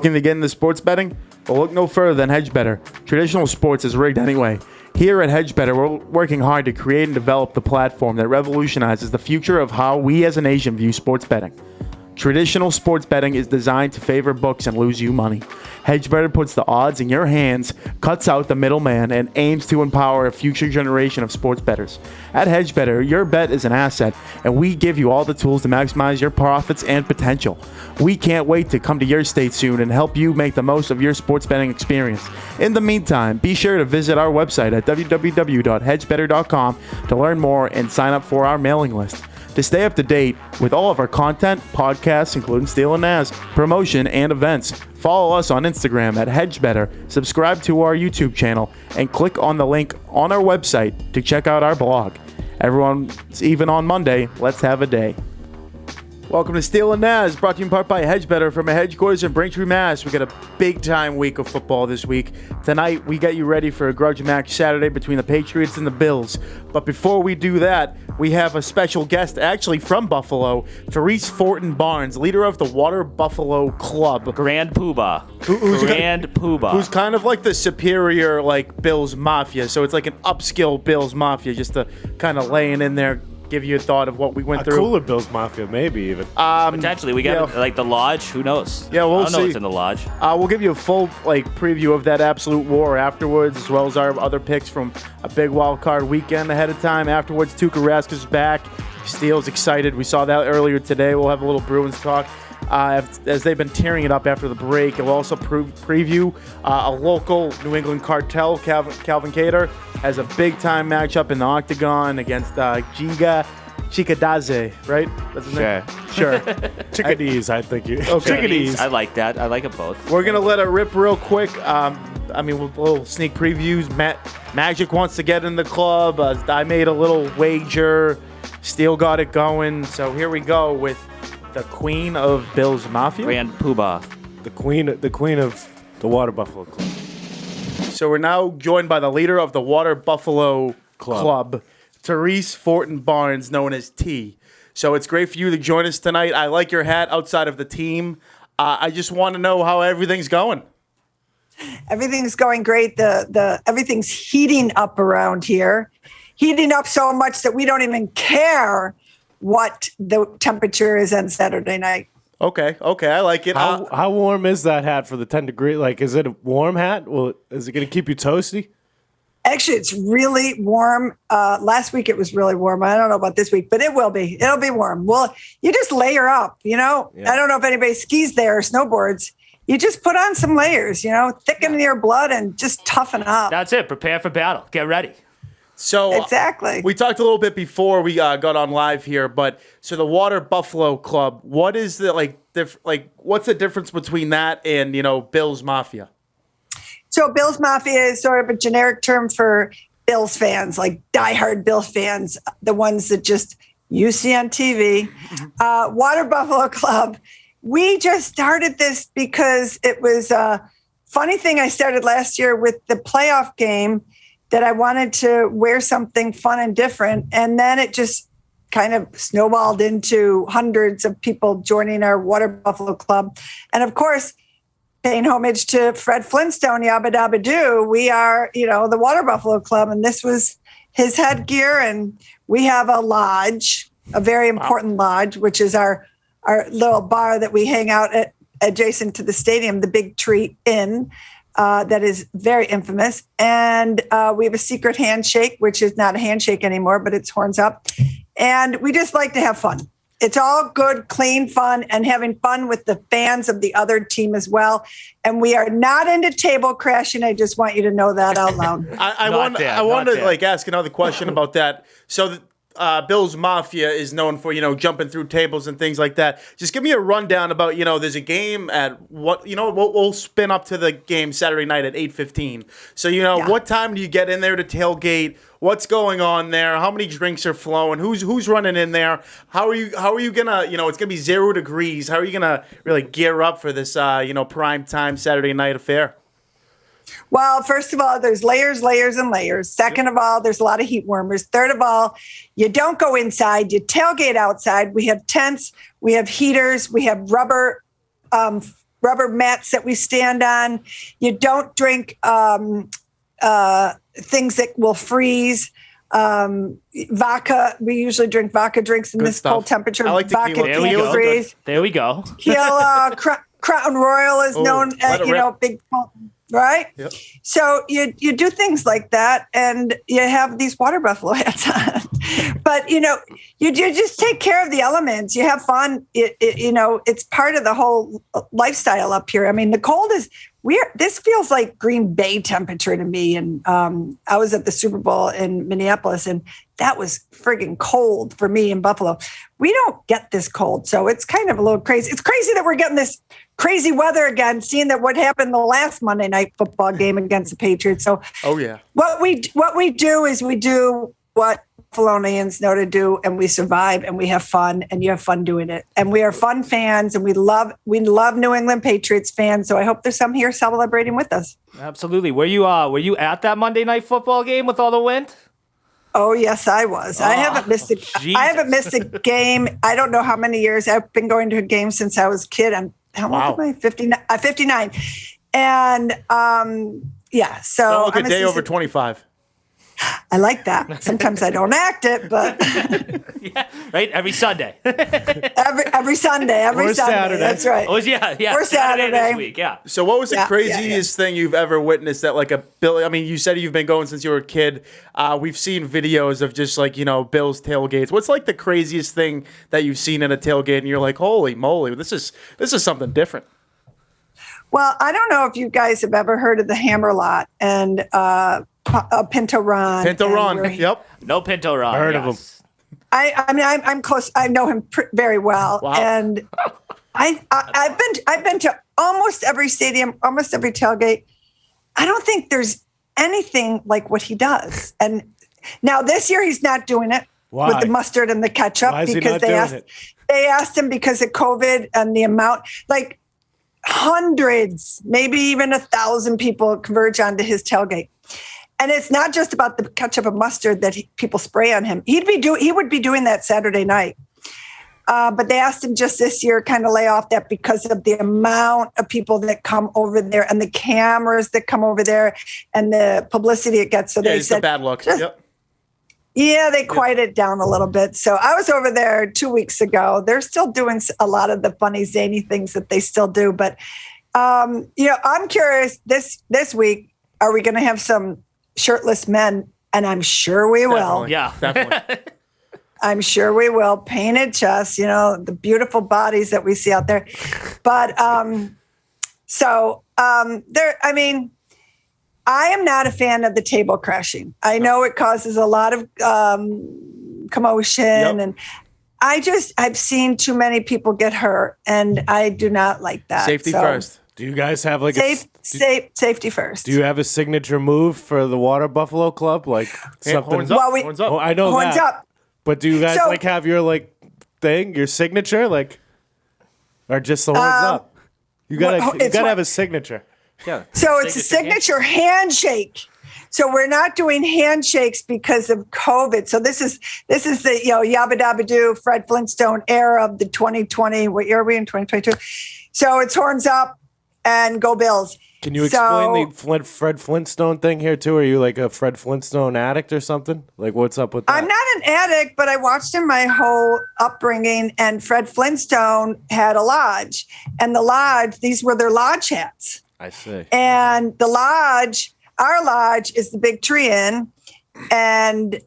Looking to get into sports betting? Well, look no further than HedgeBetter. Traditional sports is rigged anyway. Here at HedgeBetter, we're working hard to create and develop the platform that revolutionizes the future of how we as a nation view sports betting. Traditional sports betting is designed to favor books and lose you money. HedgeBetter puts the odds in your hands, cuts out the middleman, and aims to empower a future generation of sports bettors. At HedgeBetter, your bet is an asset, and we give you all the tools to maximize your profits and potential. We can't wait to come to your state soon and help you make the most of your sports betting experience. In the meantime, be sure to visit our website at www.hedgebetter.com to learn more and sign up for our mailing list. To stay up to date with all of our content, podcasts, including Steele Nazz, promotion, and events, follow us on Instagram at HedgeBetter, subscribe to our YouTube channel, and click on the link on our website to check out our blog. Everyone, even on Monday, let's have a day. Welcome to Steele Nazz, brought to you in part by HedgeBetter from our headquarters in Braintree, Mass. We got a big-time week of football this week. Tonight, we got you ready for a grudge match Saturday between the Patriots and the Bills. But before we do that, we have a special guest, actually from Buffalo, Forton-Barnes, leader of the Water Buffalo Club. Grand Poobah. Grand Poobah. Who's kind of like the superior, Bills Mafia. So it's like an upskill Bills Mafia, just to kind of laying in there, give you a thought of what we went through. Cooler Bills Mafia, maybe even. Potentially. We got the Lodge. Who knows? Yeah, we'll I don't know see. what's in the Lodge. We'll give you a full preview of that absolute war afterwards, as well as our other picks from a big wild card weekend ahead of time. Afterwards, Tuukka Rask is back. Steele's excited. We saw that earlier today. We'll have a little Bruins talk. As they've been tearing it up after the break. We'll also preview a local New England cartel. Calvin Kattar has a big-time matchup in the octagon against Giga Chikadze, right? That's his name? Sure. Chickadees, I think you. Okay. Chickadees. I like that. I like it both. We're going to let it rip real quick. With little sneak previews. Magic wants to get in the club. I made a little wager. Steele got it going. So here we go with the queen of Bills Mafia. Grand Poobah. The queen of the Water Buffalo Club. So we're now joined by the leader of the Water Buffalo Club, Forton-Barnes, known as T. So it's great for you to join us tonight. I like your hat outside of the team. I just want to know how everything's going. Everything's going great. Everything's heating up around here. Heating up so much that we don't even care what the temperature is on Saturday night. Okay, I like it. How warm is that hat for the 10 degree? Is it a warm hat? Well, is it going to keep you toasty? Actually, it's really warm. Last week it was really warm. I don't know about this week, but it will be. It'll be warm. Well, you just layer up, Yeah. I don't know if anybody skis there or snowboards. You just put on some layers, thicken your blood and just toughen up. That's it. Prepare for battle. Get ready. So exactly. We talked a little bit before we got on live here, but so the Water Buffalo Club, what is the what's the difference between that and Bills Mafia? So Bills Mafia is sort of a generic term for Bills fans, like diehard Bills fans, the ones that just you see on TV. Water Buffalo Club, we just started this because it was a funny thing I started last year with the playoff game that I wanted to wear something fun and different. And then it just kind of snowballed into hundreds of people joining our Water Buffalo Club. And of course, paying homage to Fred Flintstone, Yabba Dabba Doo, we are, the Water Buffalo Club. And this was his headgear. And we have a lodge, a very important lodge, which is our little bar that we hang out at adjacent to the stadium, the Big Tree Inn. That is very infamous. And we have a secret handshake, which is not a handshake anymore, but it's horns up. And we just like to have fun. It's all good, clean fun, and having fun with the fans of the other team as well. And we are not into table crashing. I just want you to know that out loud. I want to ask another question about that. So Bills Mafia is known for, jumping through tables and things like that. Just give me a rundown about, there's a game at we'll spin up to the game Saturday night at 8:15. So, What time do you get in there to tailgate? What's going on there? How many drinks are flowing? Who's running in there? How are you gonna, it's gonna be 0 degrees. How are you gonna really gear up for this, prime time Saturday night affair? Well, first of all, there's layers, and layers. Second of all, there's a lot of heat warmers. Third of all, you don't go inside. You tailgate outside. We have tents. We have heaters. We have rubber rubber mats that we stand on. You don't drink things that will freeze. Vodka. We usually drink vodka drinks in Good this stuff. cold temperature. I like Vodka tequila. There we can't go. freeze. There we go. Crown Royal is known let as, it rip. big, right? Yep. So you do things like that, and you have these water buffalo hats on. But, you just take care of the elements. You have fun. It's part of the whole lifestyle up here. I mean, the cold is weird. This feels like Green Bay temperature to me. And I was at the Super Bowl in Minneapolis, and that was friggin' cold for me in Buffalo. We don't get this cold, so it's kind of a little crazy. It's crazy that we're getting this crazy weather again, seeing that what happened the last Monday night football game against the Patriots. So, what we do is we do what Buffalonians know to do, and we survive, and we have fun, and you have fun doing it. And we are fun fans, and we love New England Patriots fans. So I hope there's some here celebrating with us. Absolutely. Were you at that Monday night football game with all the wind? Oh, yes, I was. I haven't missed a game. I don't know how many years. I've been going to a game since I was a kid. How old am I? 59. And so Don't look a day over 25. I like that. Sometimes I don't act it, but Yeah, right. Every Sunday. every Sunday, Or Saturday. That's right. Oh yeah. Or Saturday. this week. Yeah. So what was the Yeah, craziest thing you've ever witnessed at like a Bill? I mean, you said you've been going since you were a kid. We've seen videos of just like, Bill's tailgates. What's like the craziest thing that you've seen in a tailgate and you're like, holy moly, this is something different? Well, I don't know if you guys have ever heard of the Hammerlot and Pinto Ron. Pinto Ron. Yep. No Pinto Ron. Heard of him. I mean, I'm close. I know him very well, Wow. and I've been to almost every stadium, almost every tailgate. I don't think there's anything like what he does. And now this year he's not doing it with the mustard and the ketchup. Why is he because not they doing asked it? they asked him because of COVID and the amount, like hundreds, maybe even 1,000 people converge onto his tailgate. And it's not just about the ketchup and mustard that people spray on him. He would be doing that Saturday night. But they asked him just this year kind of lay off that because of the amount of people that come over there and the cameras that come over there and the publicity it gets. So they It's said, a bad look. Yep. yeah, they quieted it down a little bit. So I was over there 2 weeks ago. They're still doing a lot of the funny, zany things that they still do. But, I'm curious this week, are we going to have some shirtless men? And I'm sure we will. Definitely. Yeah. Definitely. I'm sure we will. Painted chests, the beautiful bodies that we see out there. But I am not a fan of the table crashing. I know it causes a lot of commotion, and I've seen too many people get hurt, and I do not like that. Safety first. Do you guys have like safety first? Do you have a signature move for the Water Buffalo Club? Like something? Horns up. Well, Horns up. Oh, I know Horns that. up. But do you guys So- have your thing, your signature, or just the horns up? You gotta have a signature. Yeah. So it's a signature handshake. So we're not doing handshakes because of COVID. So this is the yabba dabba doo Fred Flintstone era of the 2020. What year are we in? 2022. So it's horns up and go Bills. Can you explain the Fred Flintstone thing here too? Are you like a Fred Flintstone addict or something? Like what's up with that? I'm not an addict, but I watched him my whole upbringing, and Fred Flintstone had a lodge, and the lodge, these were their lodge hats. I see. And the lodge, our lodge is the Big Tree Inn, and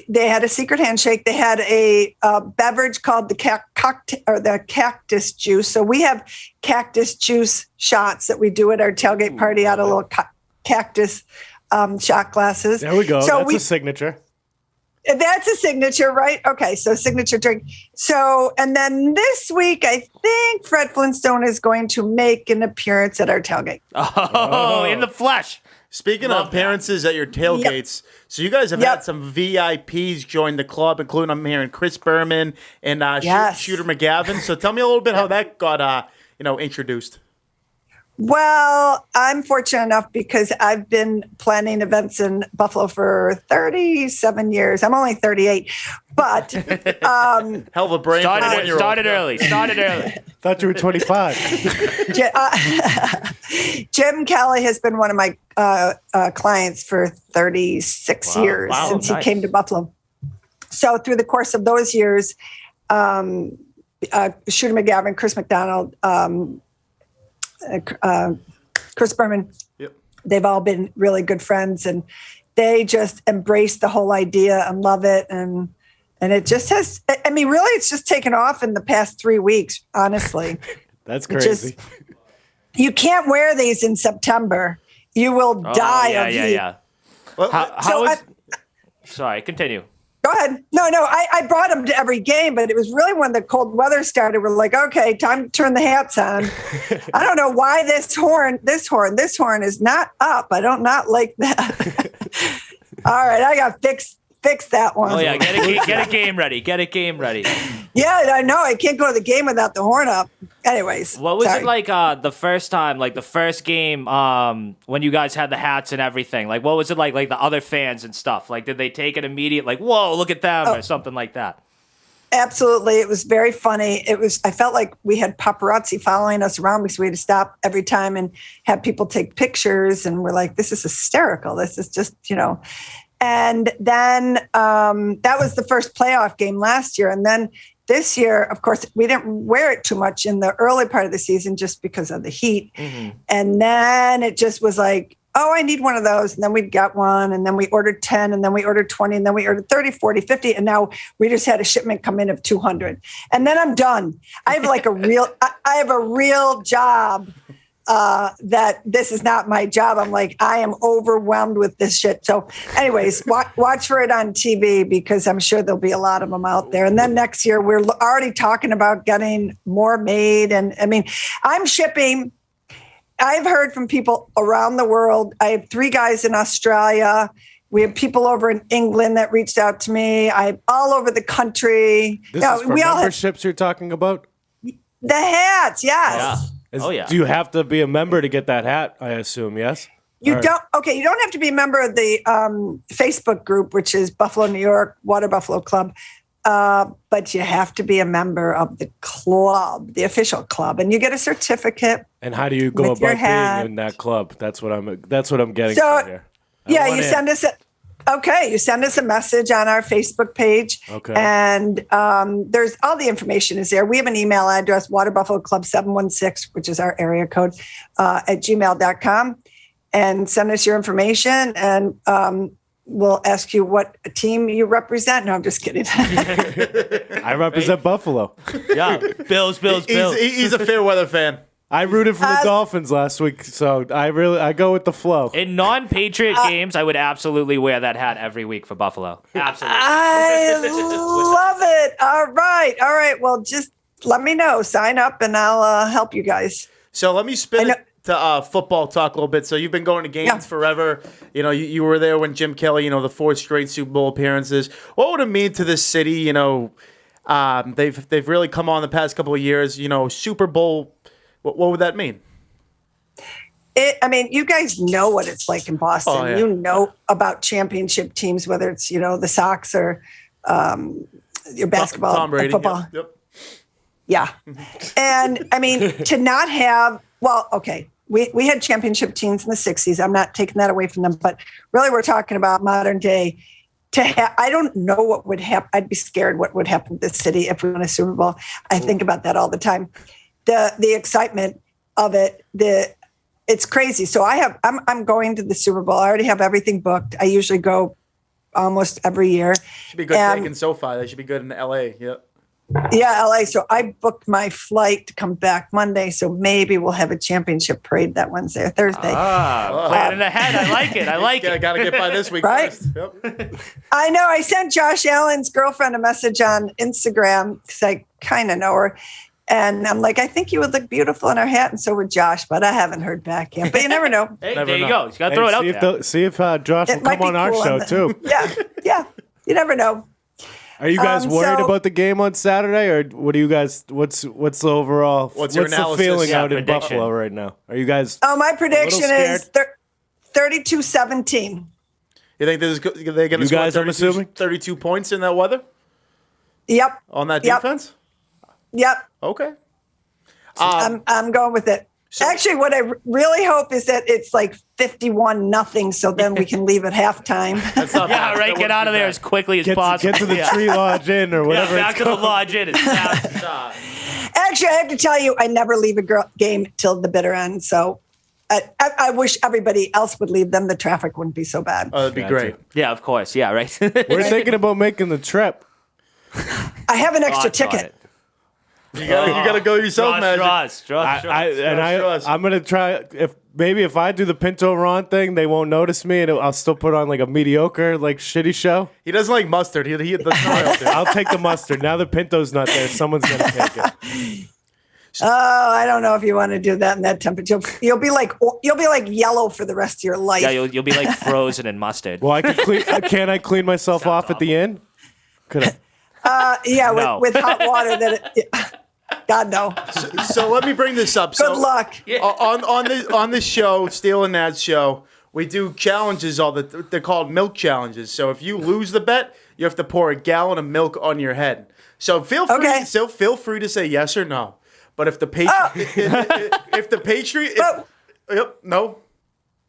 they had a secret handshake. They had a beverage called the cactus juice. So we have cactus juice shots that we do at our tailgate party out of little cactus shot glasses. There we go. So That's a signature. That's a signature, right? Okay, so signature drink. So, and then this week, I think Fred Flintstone is going to make an appearance at our tailgate. Oh, in the flesh. Speaking Love of appearances at your tailgates, so you guys have had some VIPs join the club, including I'm hearing Chris Berman and Yes. Shooter McGavin. So tell me a little bit how that got introduced. Well, I'm fortunate enough because I've been planning events in Buffalo for 37 years. I'm only 38, but Hell of a brain. Started early. Thought you were 25. Jim Kelly has been one of my clients for 36 years since he came to Buffalo. So through the course of those years, Shooter McGavin, Chris McDonald, Chris Berman, they've all been really good friends, and they just embrace the whole idea and love it. And it just has, I mean, really, it's just taken off in the past 3 weeks, honestly. That's crazy. You can't wear these in September. You will die of heat. Yeah. Sorry, continue. Go ahead. No, I brought them to every game, but it was really when the cold weather started, we're like, okay, time to turn the hats on. I don't know why this horn is not up. I don't not like that. All right, I got fix that one. Oh yeah, get a game ready. Get a game ready. Yeah, I know. I can't go to the game without the horn up. Anyways, what was it like the first time, like the first game, when you guys had the hats and everything? Like, what was it like the other fans and stuff? Like, did they take it immediate, like, whoa, look at them, or something like that? Absolutely. It was very funny. I felt like we had paparazzi following us around because we had to stop every time and have people take pictures. And we're like, this is hysterical. This is just, And then that was the first playoff game last year. And then this year, of course, we didn't wear it too much in the early part of the season just because of the heat. Mm-hmm. And then it just was like, oh, I need one of those. And then we got one. And then we ordered 10. And then we ordered 20. And then we ordered 30, 40, 50. And now we just had a shipment come in of 200. And then I'm done. I have like I have a real job. That this is not my job. I'm like, I am overwhelmed with this shit. So anyways, watch for it on TV because I'm sure there'll be a lot of them out there. And then next year, we're already talking about getting more made. And I mean, I'm shipping. I've heard from people around the world. I have 3 guys in Australia. We have people over in England that reached out to me. I'm all over the country. This is for memberships you're talking about? The hats, yes. Yeah. Do you have to be a member to get that hat, I assume, yes? You don't have to be a member of the Facebook group, which is Buffalo, New York, Water Buffalo Club. But you have to be a member of the club, the official club, and you get a certificate. And how do you go about being in that club? That's what I'm getting to here. You send us you send us a message on our Facebook page. Okay. And there's all the information is there. We have an email address, waterbuffaloclub716, which is our area code, at gmail.com. And send us your information and we'll ask you what team you represent. No, I'm just kidding. I represent Buffalo. Yeah, Bills. He's a fair weather fan. I rooted for the Dolphins last week, so I go with the flow. In non-Patriot games, I would absolutely wear that hat every week for Buffalo. Absolutely. I love it. All right. Well, just let me know. Sign up, and I'll help you guys. So let me spin it to football talk a little bit. So you've been going to games forever. You were there when Jim Kelly, the 4 straight Super Bowl appearances. What would it mean to this city? They've really come on the past couple of years. Super Bowl. What would that mean? You guys know what it's like in Boston. Oh, yeah. You know about championship teams, whether it's, the Sox or your basketball, Tom Brady, football. Yep. Yeah. And, to not have, we had championship teams in the 60s. I'm not taking that away from them. But really, we're talking about modern day. I don't know what would happen. I'd be scared what would happen to this city if we won a Super Bowl. I think about that all the time. The excitement of it, it's crazy. So I'm going to the Super Bowl. I already have everything booked. I usually go almost every year. Should be good taking SoFi. They should be good in LA. Yep. Yeah, LA. So I booked my flight to come back Monday. So maybe we'll have a championship parade that Wednesday or Thursday. Planning ahead. I like it. Got to get by this week right? first. Yep. I know. I sent Josh Allen's girlfriend a message on Instagram because I kind of know her. And I'm like, I think you would look beautiful in our hat. And so would Josh, but I haven't heard back yet. But you never know. Hey, there you go. You got to throw it out there. See if Josh will come on our show, too. Yeah. You never know. Are you guys worried about the game on Saturday, or what do you guys? What's the overall? What's your the analysis? feeling out in prediction. Buffalo right now? Are you guys? Oh, my prediction is scared? 32-17. You think they're going to You score guys, I'm assuming? 32 points in that weather Yep. on that Yep. defense? Yep. Okay. I'm going with it. Actually, what I really hope is that it's like 51-0, so then we can leave at halftime. That's not Yeah, bad. right. That Get out of wouldn't be there bad. as quickly as possible. Get to the Tree Lodge Inn or Yeah, whatever. back it's to the called. lodge in as fast as Actually, I have to tell you, I never leave a game till the bitter end. So I wish everybody else would leave them. The traffic wouldn't be so bad. Oh, that'd be Gotcha. great. Yeah, of course. Yeah, right. We're thinking about making the trip. I have an extra Thoughts on ticket. it. You got to go yourself, Magic. Straws. I'm gonna try. If I do the Pinto Ron thing, they won't notice me, and I'll still put on like a mediocre, like shitty show. He doesn't like mustard. He doesn't know there. I'll take the mustard. Now the Pinto's not there, someone's gonna take it. Oh, I don't know if you want to do that in that temperature. You'll be like yellow for the rest of your life. Yeah, you'll be like frozen in mustard. Well, I can clean. Can I clean myself off at the end? Could I? Yeah, No. with hot water. God no. So let me bring this up. Good luck. On this show, Steele and Nazz show, we do challenges. They're called milk challenges. So if you lose the bet, you have to pour a gallon of milk on your head. So feel free to say yes or no. But if the Patriot, no.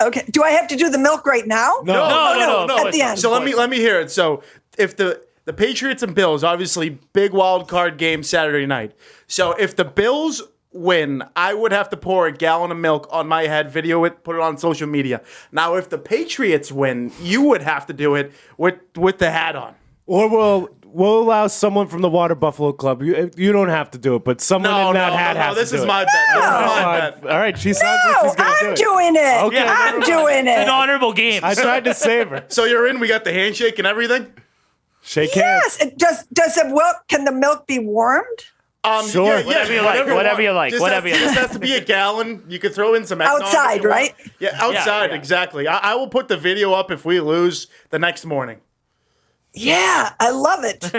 Okay. Do I have to do the milk right now? No. At the end. So let me hear it. So if the Patriots and Bills, obviously big wild card game Saturday night. So if the Bills win, I would have to pour a gallon of milk on my head, video it, put it on social media. Now if the Patriots win, you would have to do it with the hat on. Or we'll allow someone from the Water Buffalo Club. You don't have to do it, but someone in that hat has this to do is it. my bet. This is my bet. All right, she sounds like she's gonna do I'm it. doing it. Okay, I'm doing It's an it. honorable game. I tried to save her. So you're in. We got the handshake and everything. Shake hands. Yes. Does it milk? Can the milk be warmed? Sure. Whatever you like, whatever you like, whatever you Just like. has to be a gallon. You could throw in some eggnog if Outside, you want. right? Yeah, outside, Yeah. exactly. I will put the video up if we lose the next morning. Yeah, I love it.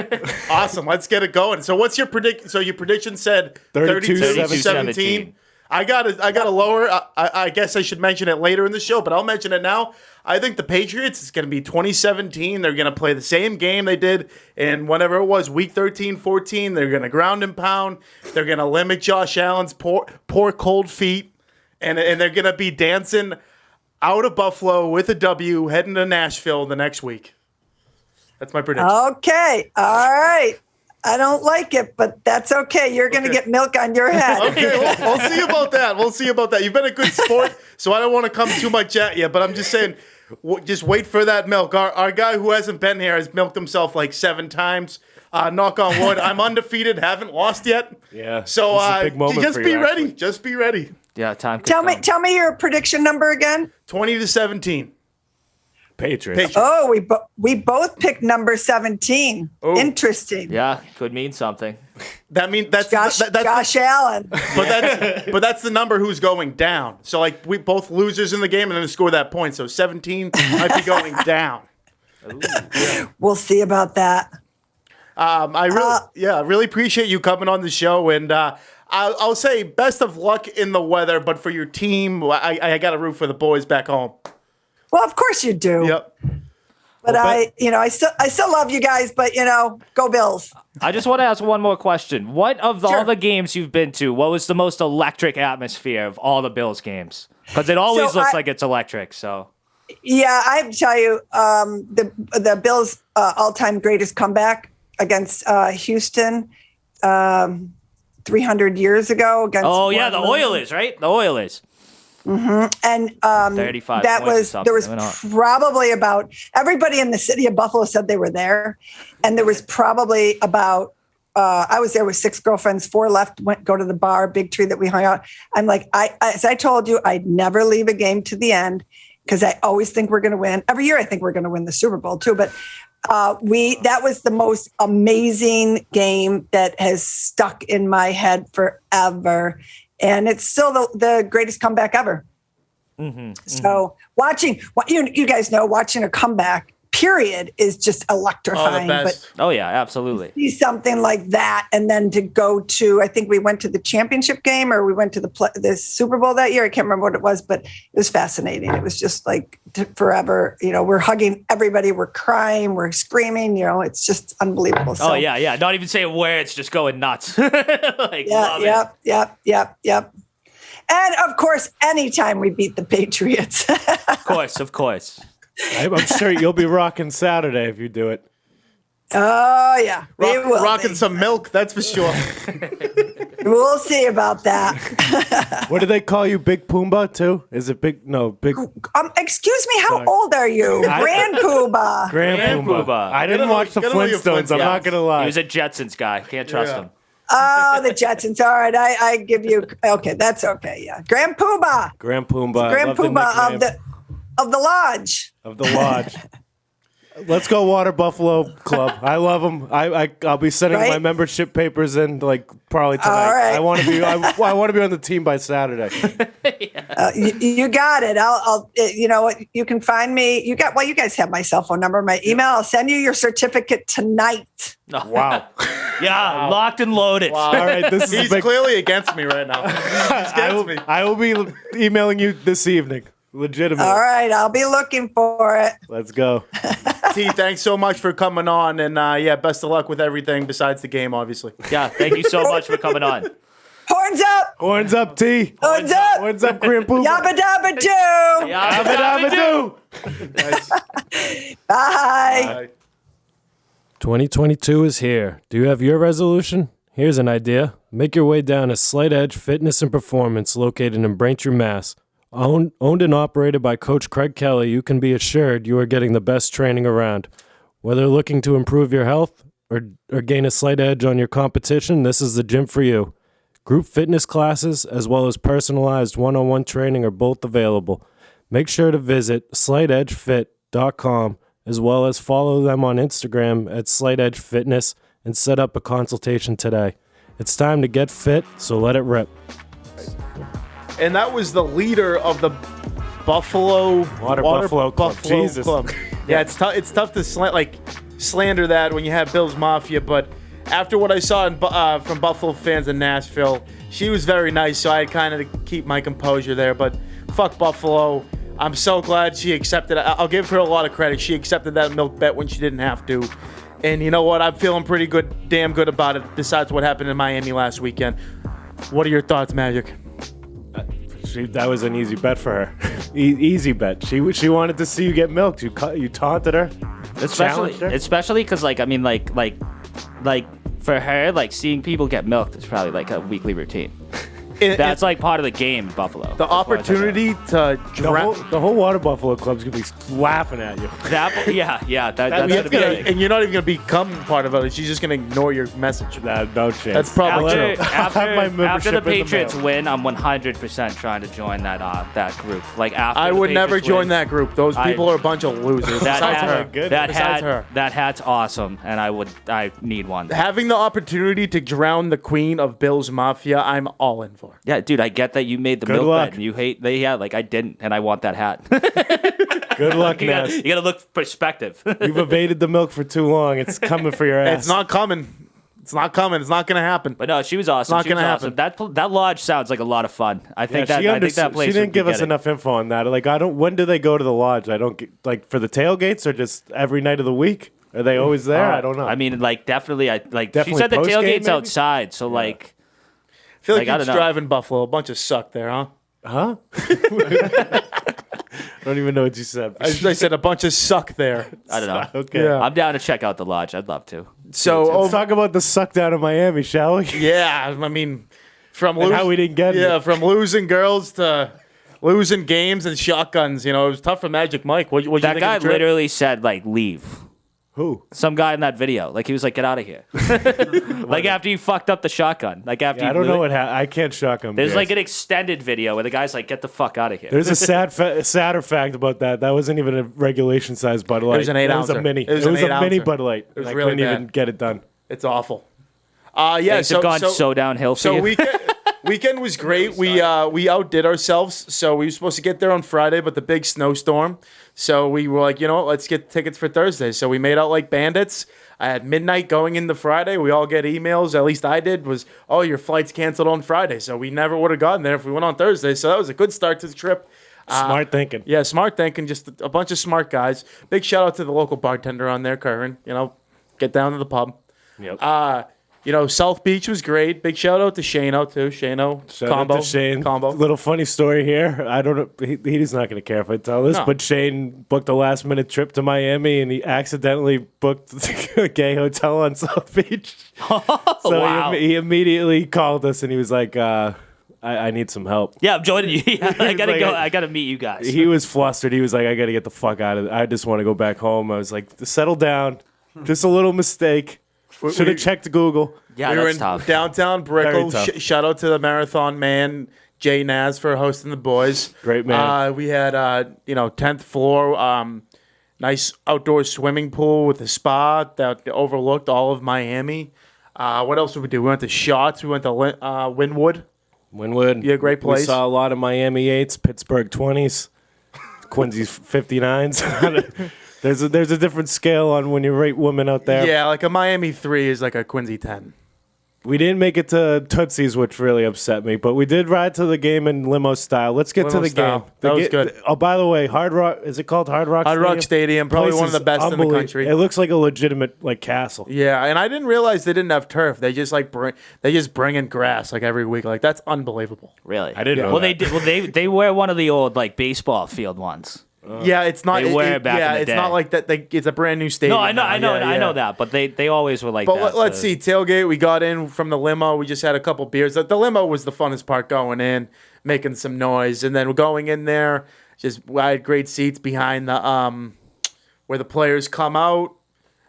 Awesome. Let's get it going. So what's your prediction? So your prediction said 32-17. I got a lower. I guess I should mention it later in the show, but I'll mention it now. I think the Patriots is going to be 2017. They're going to play the same game they did in whatever it was, week 13, 14. They're going to ground and pound. They're going to limit Josh Allen's poor cold feet, and they're going to be dancing out of Buffalo with a W, heading to Nashville the next week. That's my prediction. Okay. All right. I don't like it, but that's okay. You're going to get milk on your head. Okay, we'll see about that. We'll see about that. You've been a good sport, so I don't want to come too much at you, but I'm just saying, just wait for that milk. Our guy who hasn't been here has milked himself like 7 times. Knock on wood. I'm undefeated, haven't lost yet. Yeah. So this is a big moment just for be you, ready. actually. Just be ready. Yeah, time. Tell me your prediction number again. 20-17. Patriots. Oh, we both picked number 17. Oh. Interesting. Yeah, could mean something. That means that's Josh Allen. but that's the number who's going down. So like we both losers in the game and then score that point. So 17 might be going down. We'll see about that. I really appreciate you coming on the show, and I'll say best of luck in the weather. But for your team, I got to root for the boys back home. Well, of course you do. Yep. But I still love you guys. But go Bills. I just want to ask one more question. What of Sure. all the games you've been to, what was the most electric atmosphere of all the Bills games? Because it always looks like it's electric. So Yeah, I have to tell you, the Bills' all-time greatest comeback against Houston 300 years ago. Against the Oilers, right? The Oilers. And 35 that points or was something. there was I don't know. probably about everybody in the city of Buffalo said they were there, and there was probably about I was there with 6 girlfriends, 4 left, go to the bar, big tree that we hung out. I'm like, as I told you, I'd never leave a game to the end because I always think we're going to win. Every year I think we're going to win the Super Bowl too, but that was the most amazing game that has stuck in my head forever. And it's still the greatest comeback ever. So watching, you guys know, watching a comeback period is just electrifying. best. Oh yeah, absolutely. See something like that, and then to go to, I think we went to the championship game or we went to the Super Bowl that year. I can't remember what it was, but it was fascinating. It was just like forever. We're hugging everybody, we're crying, we're screaming. It's just unbelievable. So, Oh yeah. Not even saying words, just going nuts. Like, yeah, yep. And of course, anytime we beat the Patriots. Of course. I'm sure you'll be rocking Saturday if you do it. Oh yeah, we will Rocking be. some milk, that's for sure. We'll see about that. What do they call you, Big Poohbah too? Is it big? No, big Excuse me, how Sorry. old are you? Grand Poobah. Grand Poohbah. Poohbah. I didn't watch the Get to know your Flintstones. I'm not gonna lie. He was a Jetsons guy. Can't trust him. Oh, the Jetsons. All right, I give you. Okay, that's okay. Yeah, Grand Poobah. Grand Poohbah. Grand Love the Poobah nickname of the lodge. of the lodge. Let's go Water Buffalo Club. I love them. I'll be sending Right? my membership papers in probably tonight. All right. I want to be. I want to be on the team by Saturday. You got it. I'll. You know what? You can find me. You guys have my cell phone number, my email. I'll send you your certificate tonight. Wow. Yeah, locked and loaded. All right. This is He's a big. clearly against me right now. He's against me. I will be emailing you this evening. Legitimately. All right, I'll be looking for it. Let's go. T, thanks so much for coming on, and best of luck with everything besides the game, obviously. Yeah, thank you so much for coming on. Horns up! Horns up, T. Horns up! Horns up, Grand Poohbah. Yabba dabba doo! Yeah, Abba-dabba-doo. Bye. 2022 is here. Do you have your resolution? Here's an idea. Make your way down to Slight Edge Fitness and Performance located in Braintree, Mass. Owned and operated by Coach Craig Kelly, you can be assured you are getting the best training around. Whether looking to improve your health or gain a slight edge on your competition, this is the gym for you. Group fitness classes as well as personalized one-on-one training are both available. Make sure to visit slightedgefit.com as well as follow them on Instagram at Slight Edge Fitness and set up a consultation today. It's time to get fit, so let it rip. And that was the leader of the Buffalo Buffalo Club. Jesus. Club. Yeah, it's tough. It's tough to slander that when you have Bills Mafia. But after what I saw from Buffalo fans in Nashville, she was very nice. So I had kind of to keep my composure there. But fuck Buffalo. I'm so glad she accepted. I'll give her a lot of credit. She accepted that milk bet when she didn't have to. And you know what? I'm feeling pretty good, damn good about it. Besides what happened in Miami last weekend. What are your thoughts, Magic? That was an easy bet for her. Easy bet. She wanted to see you get milked. You taunted her. Challenged her. Especially because, like, I mean, like for her, like, seeing people get milked is probably like a weekly routine. That's like part of the game in Buffalo. The opportunity to The whole Water Buffalo Club's gonna be laughing at you. that's gonna be big. and you're not even gonna become part of it. She's just gonna ignore your message. No chance. That's probably true. After the Patriots win, I'm 100% trying to join that group. Like after I the would never Patriots join win, that group. Those people are a bunch of losers. That Besides her. that hat's awesome, and I need one. Having the opportunity to drown the queen of Bills Mafia, I'm all in for. Yeah, dude, I get that you made the Good milk luck. bet and you hate like I didn't, and I want that hat. Good luck, you Nazz. gotta look perspective. You've evaded the milk for too long. It's coming for your ass. It's not coming. It's not coming. It's not gonna happen. But no, she was awesome. Not She was gonna awesome. That lodge sounds like a lot of fun. I think that place. She didn't would give us get it. enough info on that. Like, I don't. When do they go to the lodge? I don't get, like, for the tailgates or just every night of the week. Are they always there? I don't know. I mean, like definitely. She Definitely said the post-game, tailgate's maybe? outside, so like. I feel I like you're don't just know. driving Buffalo. A bunch of suck there, huh? Huh? I don't even know what you said. I said a bunch of suck there. I don't know. Okay. Yeah. I'm down to check out the lodge. I'd love to. So Let's talk about the suck down in Miami, shall we? yeah, I mean, from And how we didn't get it. from losing girls to losing games and shotguns. You know, it was tough for Magic Mike. What you That think guy of the trip? literally said like leave. Who? Some guy in that video, like he was like, "Get out of here!" Like after you fucked up the shotgun, like after Yeah, you I don't blew know it. what happened. I can't shock him. There's like an extended video where the guy's like, "Get the fuck out of here." There's a sadder fact about that. That wasn't even a regulation size Bud Light. was an 8 It was a ouncer. mini. It was It an was 8 a mini ouncer. Bud Light. It was I really couldn't even bad. get it done. It's awful. Yeah, Things have gone so downhill for so you. Weekend was great. We outdid ourselves. So we were supposed to get there on Friday, but the big snowstorm. So we were like, you know what? Let's get tickets for Thursday. So we made out like bandits. At midnight going into Friday, we all get emails, at least I did, was, oh, your flight's canceled on Friday. So we never would have gotten there if we went on Thursday. So that was a good start to the trip. Smart thinking. Yeah, smart thinking. Just a bunch of smart guys. Big shout out to the local bartender on there, Curran. You know, get down to the pub. Yep. You know, South Beach was great. Big shout out to Shano too. Shano Shout combo. out to Shane. Combo. Little funny story here. I don't know. He's not going to care if I tell this, No. but Shane booked a last minute trip to Miami and he accidentally booked a gay hotel on South Beach. So wow. he immediately called us and he was like, I need some help. Yeah, I'm joining you. I gotta like, go. I gotta meet you guys. He was flustered. He was like, I got to get the fuck out of it. I just want to go back home. I was like, settle down. Just a little mistake. Should have checked Google. Yeah, We were that's in tough. downtown Brickell. Very tough. Shout out to the marathon man, Jay Nazz, for hosting the boys. Great man. We had 10th floor, nice outdoor swimming pool with a spa that overlooked all of Miami. What else did we do? We went to Shots. We went to Wynwood. Wynwood. Yeah, great place. We saw a lot of Miami 8s, Pittsburgh 20s, Quincy's 59s. There's a different scale on when you rate women out there. Yeah, like a Miami 3 is like a Quincy 10. We didn't make it to Tootsie's, which really upset me, but we did ride to the game in limo style. Let's get to Limo the style. game. That was good. Oh, by the way, Hard Rock, is it called Hard Rock Hard Stadium? Rock Stadium, probably Place one of the is best in the unbelie- country. It looks like a legitimate castle. Yeah, and I didn't realize they didn't have turf. They just bring in grass like every week. Like that's unbelievable. Really? I didn't know Well, that. they did. Well, they were one of the old like baseball field ones. Yeah, it's not. They were back in the it's day. not like that. It's a brand new stadium. No, I know, now. I know that, but they always were like But that. let's see, tailgate. We got in from the limo. We just had a couple beers. The limo was the funnest part going in, making some noise, and then we're going in there. I had great seats behind the where the players come out.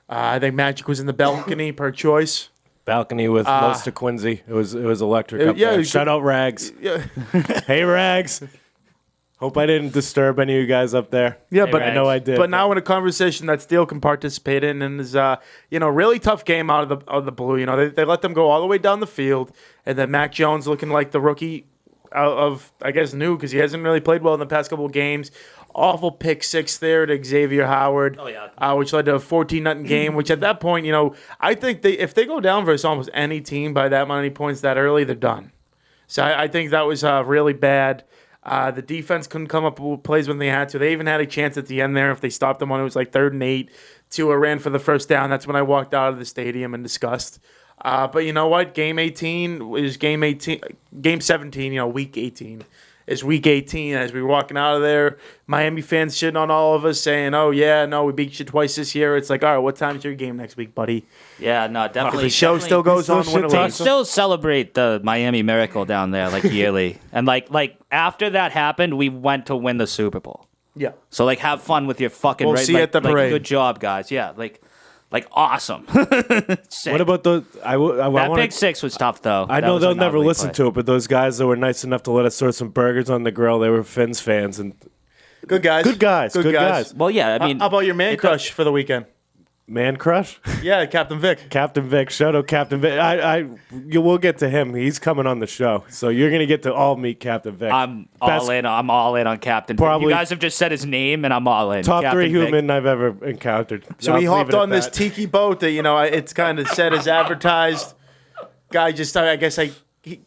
I think Magic was in the balcony per choice. Balcony with most of Quincy. It was electric up yeah, there. it was Shout good. out Rags. Yeah, Hey, Rags. Hope I didn't disturb any of you guys up there. yeah, Hey, but Rags. I know I did. But now in a conversation that Steele can participate in, and is really tough game out of the blue. You know, they let them go all the way down the field, and then Mac Jones looking like the rookie of I guess new because he hasn't really played well in the past couple of games. Awful pick six there to Xavier Howard, which led to a 14-0 game. Which at that point, I think if they go down versus almost any team by that many points that early, they're done. So I think that was really bad. The defense couldn't come up with plays when they had to. They even had a chance at the end there if they stopped them when it was like 3rd and 8. Tua ran for the first down. That's when I walked out of the stadium in disgust. But you know what? Game 18 is game 18. Game 17, week 18 is week 18. As we were walking out of there, Miami fans shitting on all of us saying, oh, yeah, no, we beat you twice this year. It's like, all right, what time's your game next week, buddy? yeah, no, definitely. The show still goes on. Still Win or They lose. still celebrate the Miami Miracle down there like yearly, and like after that happened, we went to win the Super Bowl. Yeah. So like, have fun with your fucking. We'll see you at the parade. Good job, guys. Yeah, like awesome. What about the? I that wanna, pick six was tough though. I That know was they'll an never ugly listen play. to it, but those guys that were nice enough to let us throw some burgers on the grill, they were Finns fans and Good guys. good guys. Well, yeah, I mean, How about your man crush for the weekend? Man crush, Yeah, Captain Vic. Captain Vic. Shout out Captain Vic. We'll get to him. He's coming on the show, so you're gonna get to all meet Captain Vic. I'm Best- all in. I'm all in on Captain Vic. Probably- You guys have just said his name, and I'm all in. Top Captain 3 Vic. human I've ever encountered. So I'll he leave hopped it at on this that. tiki boat that it's kind of set as advertised. Guy just I guess his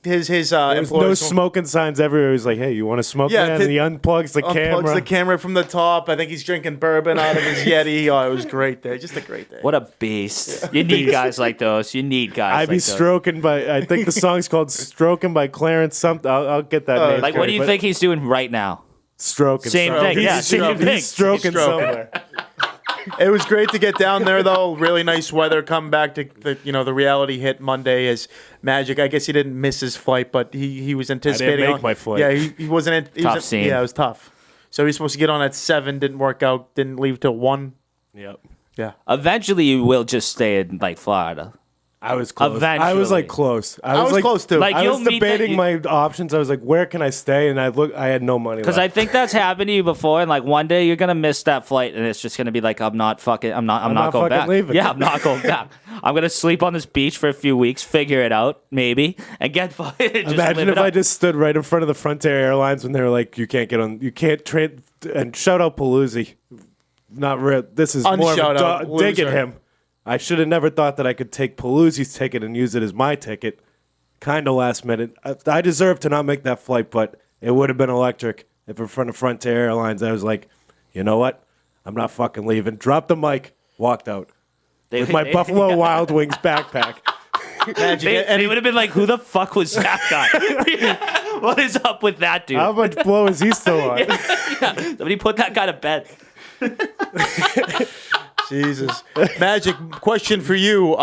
There's no employees smoking signs everywhere. He's like, "Hey, you want to smoke, Yeah, man?" And he unplugs the unplugs camera. the camera from the top. I think he's drinking bourbon out of his Yeti. Oh, it was great day. Just a great day. What a beast! You need guys like those. You need guys. I like be those. stroking by. I think the song's called "Stroking" by Clarence. Something. I'll get that name. Like, what do you but think he's doing right now? Stroking. Same something. thing, yeah, He's, same he's thing. stroking He's stroking. somewhere. It was great to get down there though. Really nice weather. Come back to the reality hit Monday as Magic. I guess he didn't miss his flight, but he was anticipating. make my flight. Yeah, he wasn't. He Tough was, scene. Yeah, it was tough. So he was supposed to get on at 7. Didn't work out. Didn't leave till 1. Yep. Yeah. Eventually, you will just stay in like Florida. I was close. Eventually. I was like close. I was close too. Like, I you'll was meet that debating my options. I was like, where can I stay? And I had no money Because left. I think that's happened to you before, and like one day you're gonna miss that flight, and it's just gonna be like, I'm not not going fucking back. leaving. Yeah, I'm not going back. I'm gonna sleep on this beach for a few weeks, figure it out, maybe, and get fired. Imagine if I just stood right in front of the Frontier Airlines when they were like, you can't trade. And shout out Paloozy. Not real. This is more of Unshout a out, dig at loser. him. I should have never thought that I could take Paloozy's ticket and use it as my ticket. Kind of last minute. I deserve to not make that flight, but it would have been electric if in front of Frontier Airlines I was like, you know what? I'm not fucking leaving. Dropped the mic, walked out with my Buffalo Wild Wings backpack. They would have been like, who the fuck was that guy? What is up with that dude? How much blow is he still on? Somebody put that guy to bed. Jesus. Magic, question for you.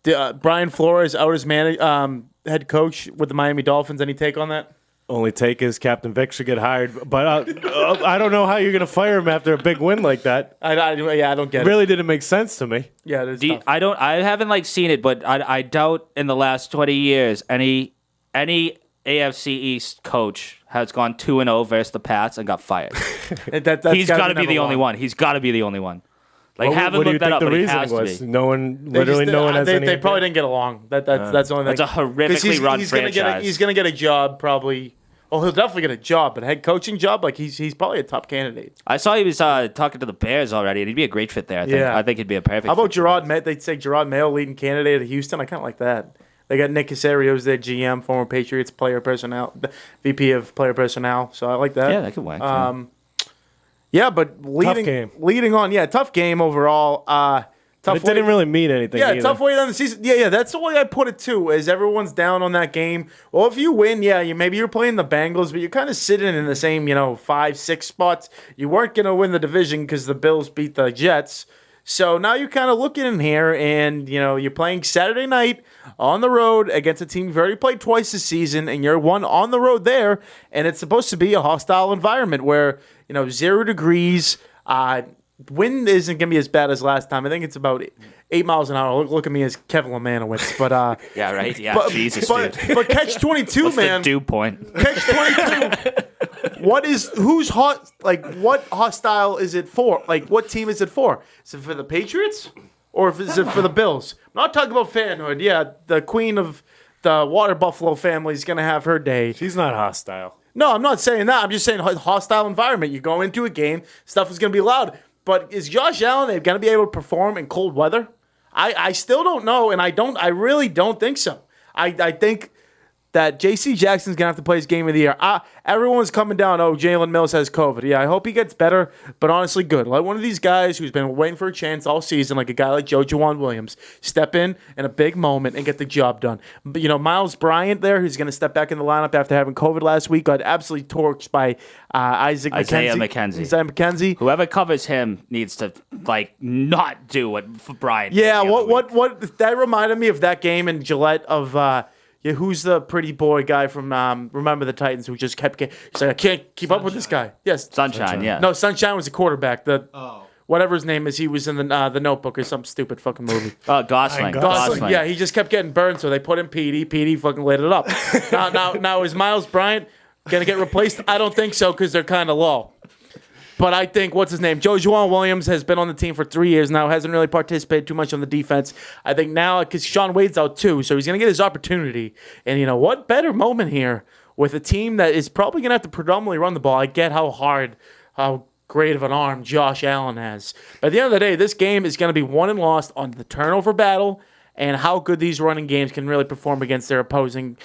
Brian Flores out as head coach with the Miami Dolphins. Any take on that? Only take is Captain Vic should get hired, but I don't know how you're going to fire him after a big win like that. I don't get It really didn't make sense to me. Yeah, it is tough. I haven't seen it, but I doubt in the last 20 years any AFC East coach has gone 2-0 versus the Pats and got fired. That's He's got to be number the only one. He's got to be the only one. Like, What haven't do you looked that think up, the but he reason has was? to be. No one has any. They probably didn't get along. That's the only thing. It's a horrifically run franchise. He's gonna get a job probably. Well, he'll definitely get a job, but a head coaching job, like he's probably a top candidate. I saw he was talking to the Bears already, and he'd be a great fit there. I think he'd be a perfect. How about fit. Gerard Mayo? They'd say Gerard Mayo, leading candidate at Houston. I kind of like that. They got Nick Casario's their GM, former Patriots player personnel, VP of player personnel. So I like that. Yeah, that could work. Yeah, but leading on, tough game overall. Tough. It didn't really mean anything. Yeah, either. tough way down the season. Yeah, that's the way I put it too. Is everyone's down on that game? Well, if you win, maybe you're playing the Bengals, but you're kind of sitting in the same, 5-6 spots. You weren't gonna win the division because the Bills beat the Jets. So now you're kind of looking in here, and you're playing Saturday night on the road against a team you've already played twice this season, and you're one on the road there, and it's supposed to be a hostile environment where 0 degrees. Wind isn't going to be as bad as last time. I think it's about 8 miles an hour. Look at me as Kevin Lemanowitz. But yeah, right. Yeah, but, Jesus, but, dude. But catch 22, What's man. the dew point? Catch 22. Who's hot? Like, what hostile is it for? Like, what team is it for? Is it for the Patriots or is it for the Bills? I'm not talking about fanhood. Yeah, the queen of the Water Buffalo family is going to have her day. She's not hostile. No, I'm not saying that. I'm just saying hostile environment. You go into a game, stuff is going to be loud. But is Josh Allen going to be able to perform in cold weather? I still don't know, and I really don't think so. I think that J.C. Jackson's going to have to play his game of the year. Everyone's coming down, Jalen Mills has COVID. Yeah, I hope he gets better, but honestly, good. Like one of these guys who's been waiting for a chance all season, like a guy like Juwan Williams, step in a big moment and get the job done. But, Miles Bryant there, who's going to step back in the lineup after having COVID last week, got absolutely torched by Isaiah McKenzie. Whoever covers him needs to, not do what Bryant did. Yeah, what that reminded me of that game in Gillette of who's the pretty boy guy from Remember the Titans who just kept he's like, I can't keep up with this guy. Yes. Sunshine, yeah. No, Sunshine was the quarterback. Whatever his name is, he was in the Notebook or some stupid fucking movie. Gosling. Gosling. Yeah, he just kept getting burned, so they put in Petey. Petey fucking lit it up. now is Miles Bryant gonna get replaced? I don't think so because they're kind of low. But I think, what's his name? Juwan Williams has been on the team for 3 years now, hasn't really participated too much on the defense. I think now, because Sean Wade's out too, so he's going to get his opportunity. And what better moment here with a team that is probably going to have to predominantly run the ball. I get how great of an arm Josh Allen has. But at the end of the day, this game is going to be won and lost on the turnover battle and how good these running games can really perform against their opposing,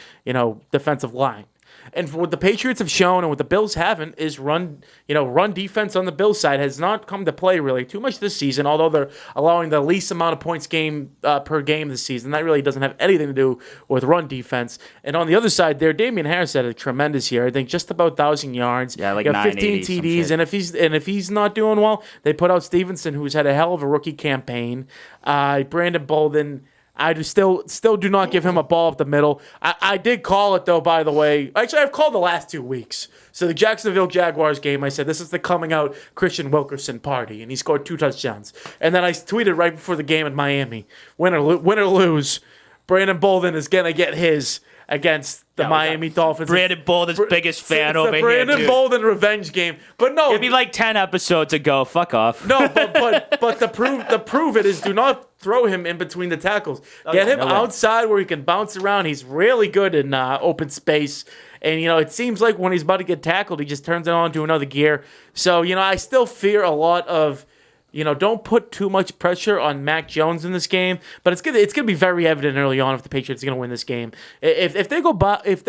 defensive line. And what the Patriots have shown and what the Bills haven't is run defense on the Bills side has not come to play really too much this season, although they're allowing the least amount of points per game this season. That really doesn't have anything to do with run defense. And on the other side there, Damian Harris had a tremendous year. I think just about 1,000 yards. Yeah, like 15 TDs. And if he's not doing well, they put out Stevenson, who's had a hell of a rookie campaign. Brandon Bolden. I just still do not give him a ball up the middle. I did call it, though, by the way. Actually, I've called the last 2 weeks. So the Jacksonville Jaguars game, I said, this is the coming out Christian Wilkerson party, and he scored 2 touchdowns. And then I tweeted right before the game in Miami, win or lose, Brandon Bolden is going to get his against the Miami Dolphins. Brandon Bolden's biggest fan over here, Brandon Bolden revenge game. But no. It'd be like 10 episodes ago. Fuck off. No, but the prove it is do not throw him in between the tackles. Get him outside where he can bounce around. He's really good in open space. And, it seems like when he's about to get tackled, he just turns it on to another gear. So, I still fear a lot of, don't put too much pressure on Mac Jones in this game. But it's gonna be very evident early on if the Patriots are gonna win this game. If they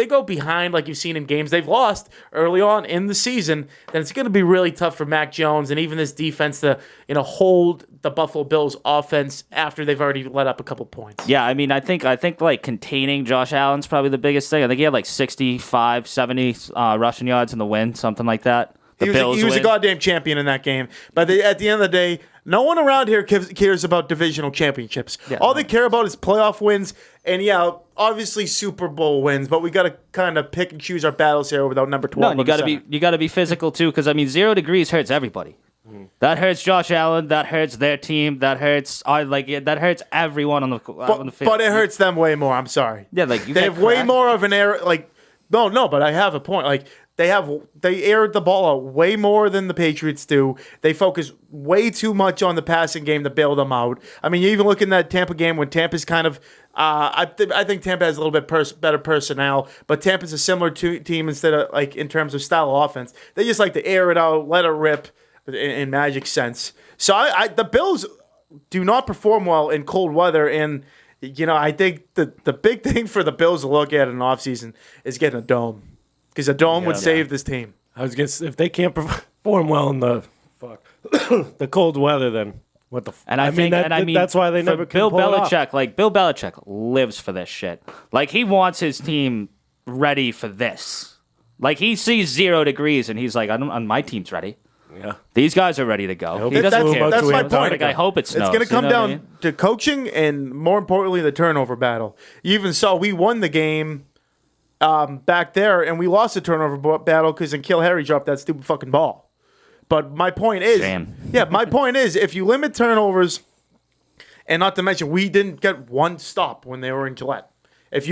go behind like you've seen in games they've lost early on in the season, then it's gonna be really tough for Mac Jones and even this defense to hold the Buffalo Bills offense after they've already let up a couple points. Yeah, I mean, I think like containing Josh Allen's probably the biggest thing. I think he had like 65, 70 rushing yards in the win, something like that. He was a goddamn champion in that game. But at the end of the day, no one around here cares about divisional championships. Yeah. All they care about is playoff wins and, obviously Super Bowl wins. But we got to kind of pick and choose our battles here without number 12. No, you got to be physical too, because 0 degrees hurts everybody. That hurts Josh Allen. That hurts their team. That hurts that hurts everyone on the field. But it hurts them way more. I'm sorry. Yeah, they have way more of an error. No, but I have a point. They aired the ball out way more than the Patriots do. They focus way too much on the passing game to bail them out. I mean, you even look in that Tampa game when Tampa's kind of I think Tampa has a little bit better personnel, but Tampa's a similar team instead of in terms of style of offense. They just like to air it out, let it rip in Magic sense. So the Bills do not perform well in cold weather, and I think the big thing for the Bills to look at in the offseason is getting a dome. Because a dome would save this team. I was guess if they can't perform well in the the cold weather, then what the? And I mean that's why they never. Bill Belichick, Bill Belichick lives for this shit. He wants his team ready for this. He sees 0 degrees and he's like, my team's ready. Yeah, these guys are ready to go. He doesn't care. That's my point. I hope it snows. It's going to come down to coaching and more importantly the turnover battle. You even saw we won the game. Back there, and we lost the turnover battle because N'Keal Harry dropped that stupid fucking ball. But my point is, if you limit turnovers, and not to mention we didn't get one stop when they were in Gillette. If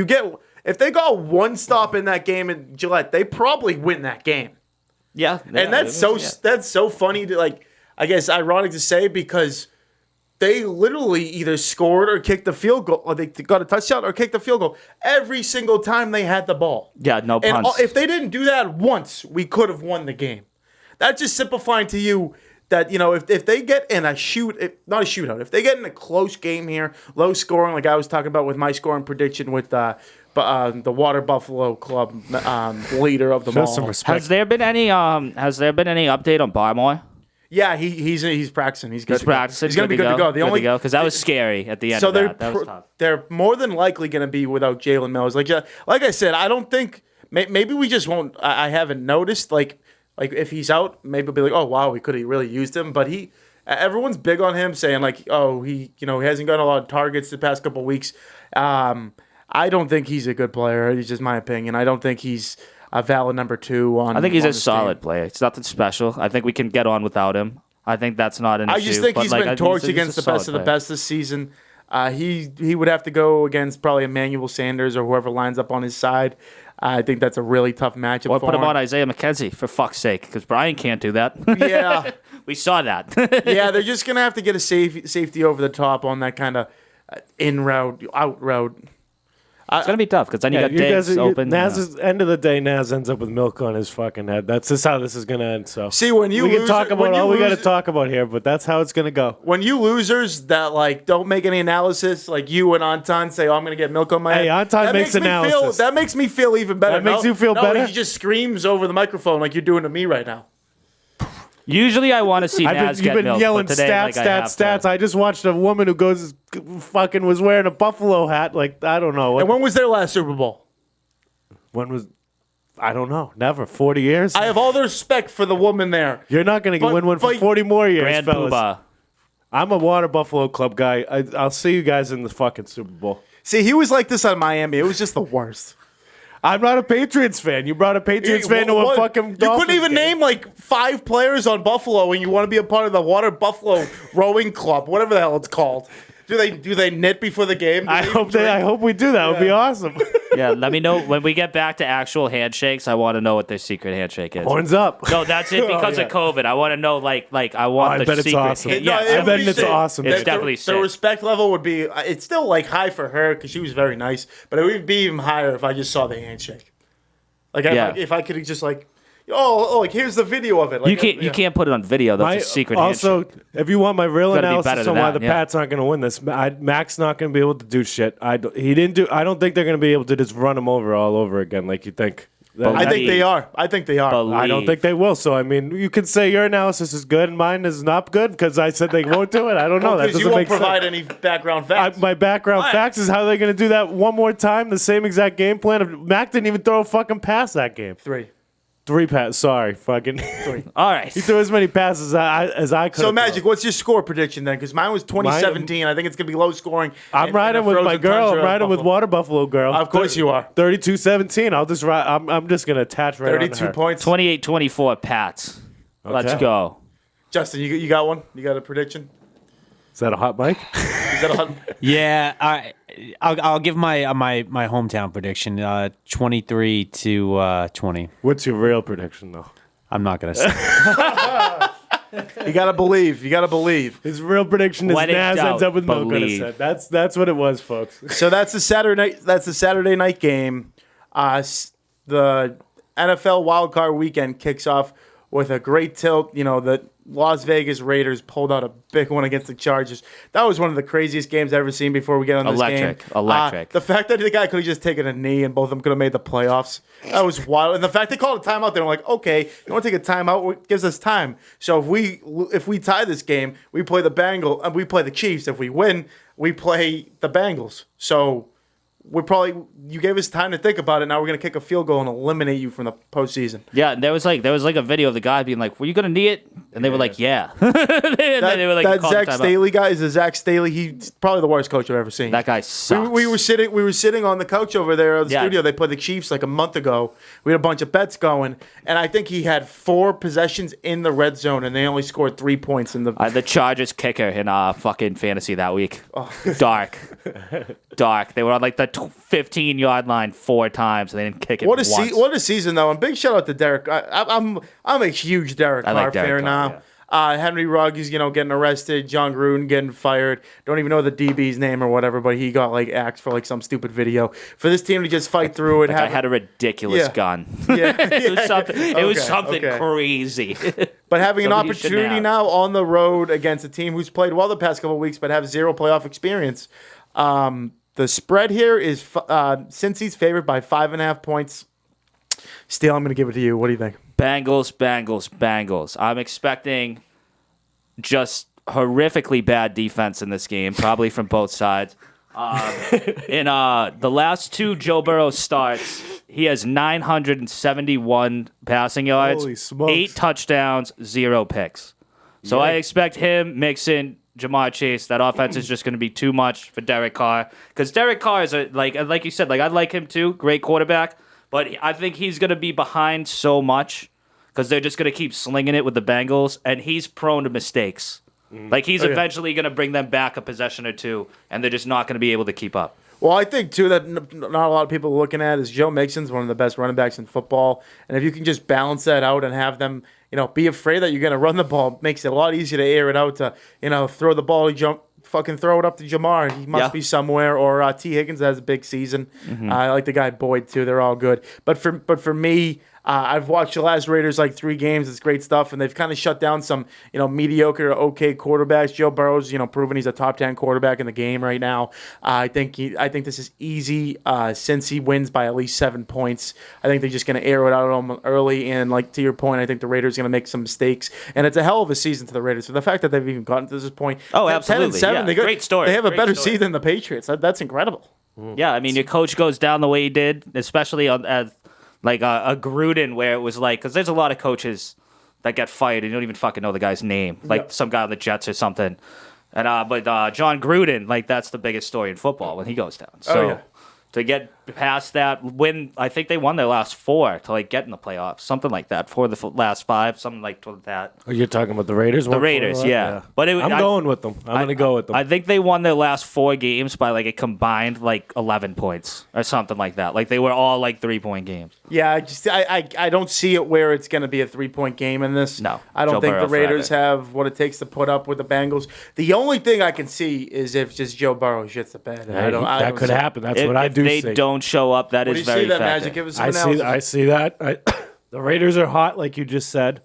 they got one stop in that game in Gillette, they probably win that game. Yeah, and that's so funny to I guess ironic to say because they literally either scored or kicked the field goal, or they got a touchdown or kicked the field goal every single time they had the ball. Yeah, no punts. And if they didn't do that once, we could have won the game. That's just simplifying to you that, if they get in not a shootout, if they get in a close game here, low scoring, like I was talking about with my scoring prediction with the Water Buffalo Club leader of them all. Some respect. Has there been any update on Barmore? Yeah, he's practicing. He's practicing. He's going to be good to go. Because that was scary at the end of that. That was tough. They're more than likely going to be without Jalen Mills. Like I said, I don't think maybe we just won't. I haven't noticed. Like if he's out, maybe we'll be like, oh wow, we could have really used him. But everyone's big on him, saying he hasn't gotten a lot of targets the past couple of weeks. I don't think he's a good player. It's just my opinion. I don't think he's a valid number 2 on. I think he's a solid player. It's nothing special. I think we can get on without him. I think that's not an issue. I just think he's been torched against the best of the best this season. He would have to go against probably Emmanuel Sanders or whoever lines up on his side. I think that's a really tough matchup. Or put him on Isaiah McKenzie, for fuck's sake, because Brian can't do that. Yeah. We saw that. Yeah, they're just going to have to get a safety over the top on that kind of in route, out route. It's going to be tough because then you got Diggs open. End of the day, Nazz ends up with milk on his fucking head. That's just how this is going to end. So see, when you we can talk about all we got to talk about here, but that's how it's going to go. When you losers that don't make any analysis, like you and Anton say, "Oh, I'm going to get milk on my head." Hey, Anton makes analysis. That makes me feel even better. That makes you feel better. He just screams over the microphone like you're doing to me right now. Usually I want to see Nazz get milk. You've been yelling stats. I just watched a woman who was wearing a Buffalo hat. I don't know. And when was their last Super Bowl? I don't know. Never. 40 years? I have all the respect for the woman there. You're not going to win one for 40 more years, Grand fellas. Poobah. I'm a Water Buffalo Club guy. I'll see you guys in the fucking Super Bowl. See, he was like this on Miami. It was just the worst. I'm not a Patriots fan. You brought a Patriots fan to a fucking You Dolphins couldn't even game. name like 5 players on Buffalo, and you want to be a part of the Water Buffalo Rowing Club, whatever the hell it's called. Do they knit before the game? Do I hope we do. That would be awesome. Yeah, let me know when we get back to actual handshakes. I want to know what their secret handshake is. Horns up. No, that's it because of COVID. I want to know, like I want I the bet it's secret. awesome. Yeah, I bet it's awesome. It's dude. definitely the sick. respect level would be. It's still like high for her because she was very nice, but it would be even higher if I just saw the handshake. Like if I could just like, like here's the video of it. Like, you can't put it on video. That's a secret also, handshake. if you want my real Gotta be analysis better on than why that, the yeah. Pats aren't going to win this, Mac's not going to be able to do shit. I don't think they're going to be able to just run him over all over again like you think. I think they are. I think they are. I don't think they will. So I mean, you could say your analysis is good and mine is not good because I said they won't do it. I don't know. That Because doesn't you won't make sense. provide any background facts. My background facts is how they're going to do that one more time. The same exact game plan. Mac didn't even throw a fucking pass that game. 3 passes. Sorry, fucking 3. All right. He threw as many passes as I could. So, Magic, what's your score prediction then? Because mine was 2017. I think it's going to be low scoring. I'm riding with my girl. I'm riding with Water Buffalo girl. Of course you are. 32-17. I'll just ride. I'm just gonna attach right 32 on her. points. 28-24 Pats. Let's go. Justin, you got one? You got a prediction? Is that a hot mic? Is that a hot? Yeah, I'll give my hometown prediction 23-20. What's your real prediction though? I'm not gonna say. You gotta believe. You gotta believe. His real prediction is When in Nazz doubt, ends up with no good believe. set. That's what it was, folks. So that's the Saturday night game. The NFL wildcard weekend kicks off with a great tilt. You know, the Las Vegas Raiders pulled out a big one against the Chargers. That was one of the craziest games I've ever seen before we get on this game. Electric. The fact that the guy could have just taken a knee and both of them could have made the playoffs. That was wild. And the fact they called a timeout, they were like, okay, you want to take a timeout? It gives us time. So if we tie this game, we play we play the Chiefs. If we win, we play the Bengals. So you gave us time to think about it. Now we're gonna kick a field goal and eliminate you from the postseason. Yeah, there was like a video of the guy being like, "Were you gonna knee it?" And they were like, "Yeah." That Zach Staley guy is a Zach Staley. He's probably the worst coach I've ever seen. That guy sucks. We were sitting on the couch over there at the studio. They played the Chiefs like a month ago. We had a bunch of bets going, and I think he had 4 possessions in the red zone, and they only scored 3 points in the. The Chargers kicker in fucking fantasy that week. Dark. They were on like the 15-yard line 4 times, and they didn't kick it once. What a season though! And big shout out to Derek. I'm a huge Derek Carr like Derek fan Carr, now. Henry Ruggs, getting arrested. John Gruden getting fired. Don't even know the DB's name or whatever, but he got like axed for like some stupid video. For this team to just fight through it, I had a ridiculous gun. Yeah, It was something okay. crazy. But having an Something you shouldn't opportunity have. now on the road against a team who's played well the past couple of weeks, but have 0 playoff experience. The spread here is Cincy's favored by 5.5 points. Steele, I'm going to give it to you. What do you think? Bengals. I'm expecting just horrifically bad defense in this game, probably from both sides. In the last 2 Joe Burrow starts, he has 971 passing yards, Holy smokes. 8 touchdowns, 0 picks. So I expect him, Mixon, Jamar Chase. That offense is just going to be too much for Derek Carr, because Derek Carr is like you said, like I like him too, great quarterback, but I think he's going to be behind so much because they're just going to keep slinging it with the Bengals, and he's prone to mistakes. Like he's eventually going to bring them back a possession or 2, and they're just not going to be able to keep up. Well, I think, too, that not a lot of people are looking at is Joe Mixon's one of the best running backs in football. And if you can just balance that out and have them, be afraid that you're going to run the ball, makes it a lot easier to air it out to, throw the ball, fucking throw it up to Jamar. He must be somewhere. Or T. Higgins has a big season. I like the guy Boyd, too. They're all good. But for me, I've watched the last Raiders like 3 games. It's great stuff, and they've kind of shut down some, mediocre or okay quarterbacks. Joe Burrow's, proven he's a top 10 quarterback in the game right now. I think this is easy. Since he wins by at least 7 points, I think they're just going to air it out on him early. And like to your point, I think the Raiders are going to make some mistakes, and it's a hell of a season to the Raiders. So the fact that they've even gotten to this point, Oh, absolutely. 10-7, Yeah. Great story. They have a Great better story. season than the Patriots. That's incredible. Yeah, I mean, your coach goes down the way he did, especially as like a Gruden, where it was like, because there's a lot of coaches that get fired and you don't even fucking know the guy's name, like some guy on the Jets or something. And but John Gruden, like that's the biggest story in football when he goes down. So yeah. to get past that, I think they won their last 4 to like get in the playoffs, something like that. For the last 5, something like that. Oh, you're talking about the Raiders? The Raiders, yeah. But I'm going with them. I'm going to go with them. I think they won their last 4 games by like a combined like 11 points or something like that. Like they were all like 3-point games. Yeah, I don't see it where it's going to be a 3-point game in this. No, I don't Joe think Burrow the Raiders forever. have what it takes to put up with the Bengals. The only thing I can see is if just Joe Burrow shits the bed. That could happen. That's what I If do they see. don't show up, that What do is you very see that, effective. Magic? Give us some I analysis. see that. The Raiders are hot, like you just said.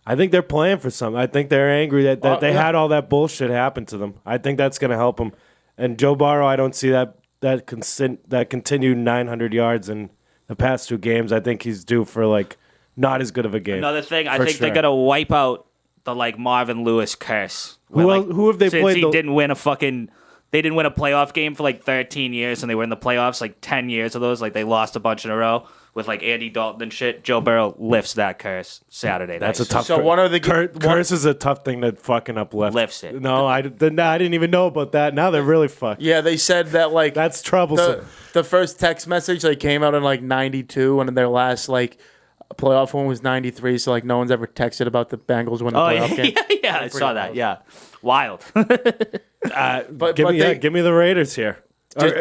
I think they're playing for something. I think they're angry that they had all that bullshit happen to them. I think that's going to help them. And Joe Burrow, I don't see that continued 900 yards in the past 2 games. I think he's due for like not as good of a game. Another thing, I For think sure. they're gonna wipe out the like Marvin Lewis curse. Who have they since played He the- didn't win a fucking. They didn't win a playoff game for like 13 years, and they were in the playoffs like 10 years of those. Like they lost a bunch in a row with like Andy Dalton and shit. Joe Burrow lifts that curse Saturday night. That's a tough. So one of the curse is a tough thing to fucking uplift. Lifts it. No, I didn't even know about that. Now they're really fucked. Yeah, they said that like That's troublesome. the first text message like came out in like 92, and their last like playoff one was 93. So like no one's ever texted about the Bengals winning the Oh playoff yeah, game. yeah, I saw that. Yeah, wild. But give they- me the Raiders here.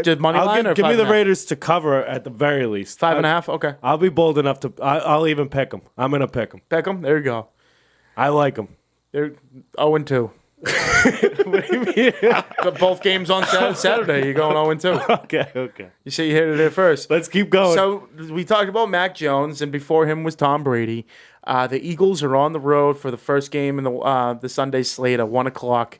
Just money line or give me the 5.5? Raiders to cover at the very least. 5.5. Okay, I'll be bold enough to. I'll even pick them. I'm gonna pick them. Beckham. There you go. I like them. They're 0-2. Both games on Saturday. You're going 0-2. Okay. You see, you hit it there first. Let's keep going. So we talked about Mac Jones, and before him was Tom Brady. The Eagles are on the road for the first game in the Sunday slate at 1:00.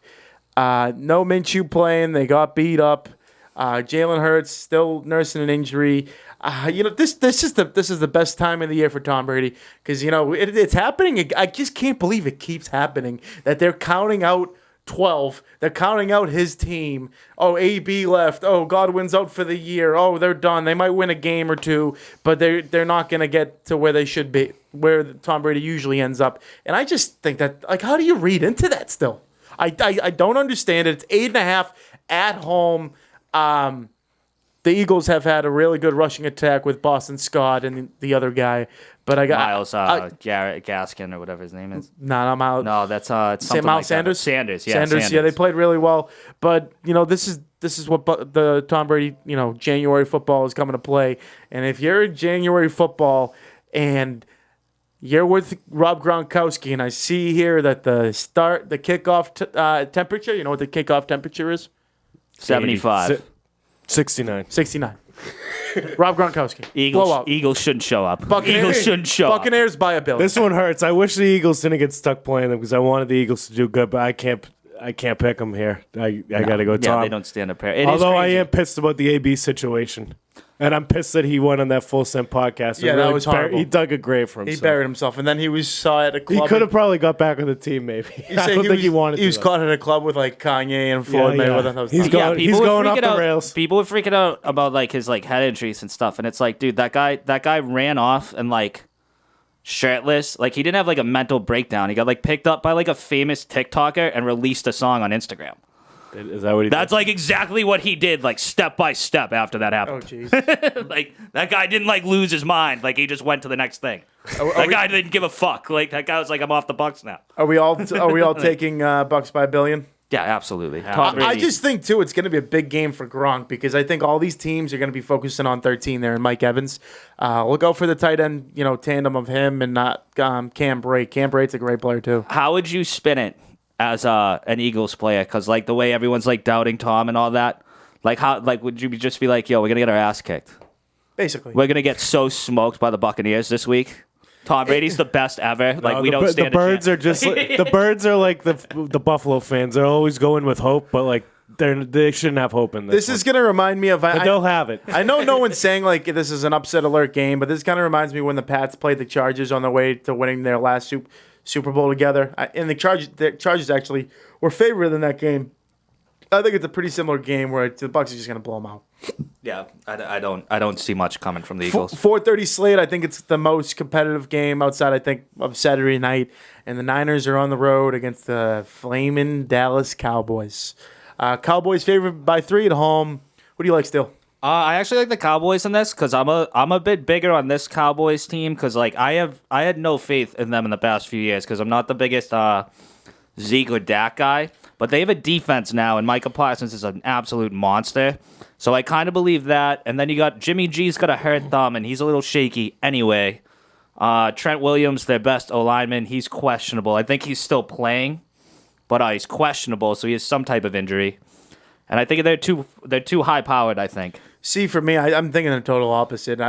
No Minshew playing. They got beat up. Jalen Hurts still nursing an injury. This is the best time of the year for Tom Brady because it's happening. I just can't believe it keeps happening that they're counting out 12. They're counting out his team. Oh, AB left. Oh, Godwin's out for the year. Oh, they're done. They might win a game or two, but they're not going to get to where they should be, where Tom Brady usually ends up. And I just think that, like, how do you read into that still? I don't understand it. It's 8.5 at home. The Eagles have had a really good rushing attack with Boston Scott and the other guy, but I got Miles Garrett Gaskin or whatever his name is. I'm out. No, that's it's something Miles like that. Sanders. Sanders. Yeah, they played really well. But this is what the Tom Brady January football is coming to play. And if you're in January football and you're with Rob Gronkowski, and I see here that the kickoff temperature. You know what the kickoff temperature is? 75. 69. 69. Rob Gronkowski. Blowout. Eagles shouldn't show up. Buccaneers, Eagles shouldn't show up. Buccaneers by a billion. This one hurts. I wish the Eagles didn't get stuck playing them because I wanted the Eagles to do good, but I can't pick them here. I got to go Tom. Yeah, they don't stand a pair. Although I am pissed about the AB situation. And I'm pissed that he went on that Full Send podcast. Yeah, that was horrible. He dug a grave for He himself. buried himself, and then he saw at a club. He could have probably got back on the team, maybe. I don't think he wanted to. He was though. caught at a club with like Kanye and Floyd Yeah, yeah. Mayweather. That was He's tough. going- people were going off freaking the out- rails. People were freaking out about like his like head injuries and stuff, and it's like, dude, that guy ran off and like shirtless. Like he didn't have like a mental breakdown. He got like picked up by like a famous TikToker and released a song on Instagram. Is that what he That's did? like exactly what he did, like step by step after that Oh happened. jeez. Like that guy didn't like lose his mind. Like he just went to the next thing. That guy didn't give a fuck. Like that guy was like, I'm off the Bucks now. Are we all taking Bucks by a billion? Yeah, absolutely. I just think too it's going to be a big game for Gronk because I think all these teams are going to be focusing on 13 there and Mike Evans. Look out for the tight end, tandem of him and not Cam Brate. Cam Brate's a great player too. How would you spin it as an Eagles player? Because like the way everyone's like doubting Tom and all that, like how would you just be like, yo, we're gonna get our ass kicked. Basically, We're gonna get so smoked by the Buccaneers this week. Tom Brady's the best ever. Like No, we don't stand the birds a are chance. just like, the birds are like the Buffalo fans. They're always going with hope, but like they shouldn't have hope in this. this is going to remind me of. but they'll have it. I know no one's saying like this is an upset alert game, but this kind of reminds me when the Pats played the Chargers on their way to winning their last Super Bowl together. And the Chargers actually were favored in that game. I think it's a pretty similar game where the Bucs are just going to blow them out. Yeah, I don't see much coming from the Eagles. 4:30 slate. I think it's the most competitive game outside, I think, of Saturday night. And the Niners are on the road against the flaming Dallas Cowboys. Cowboys favored by 3 at home. What do you like, Steele? I actually like the Cowboys in this because I'm a bit bigger on this Cowboys team because like I had no faith in them in the past few years because I'm not the biggest Zeke or Dak guy, but they have a defense now and Micah Parsons is an absolute monster. So I kind of believe that. And then you got Jimmy G's got a hurt thumb and he's a little shaky anyway. Trent Williams, their best O-lineman, he's questionable. I think he's still playing, but he's questionable, so he has some type of injury. And I think they're too high-powered, I think. See, for me, I'm thinking the total opposite.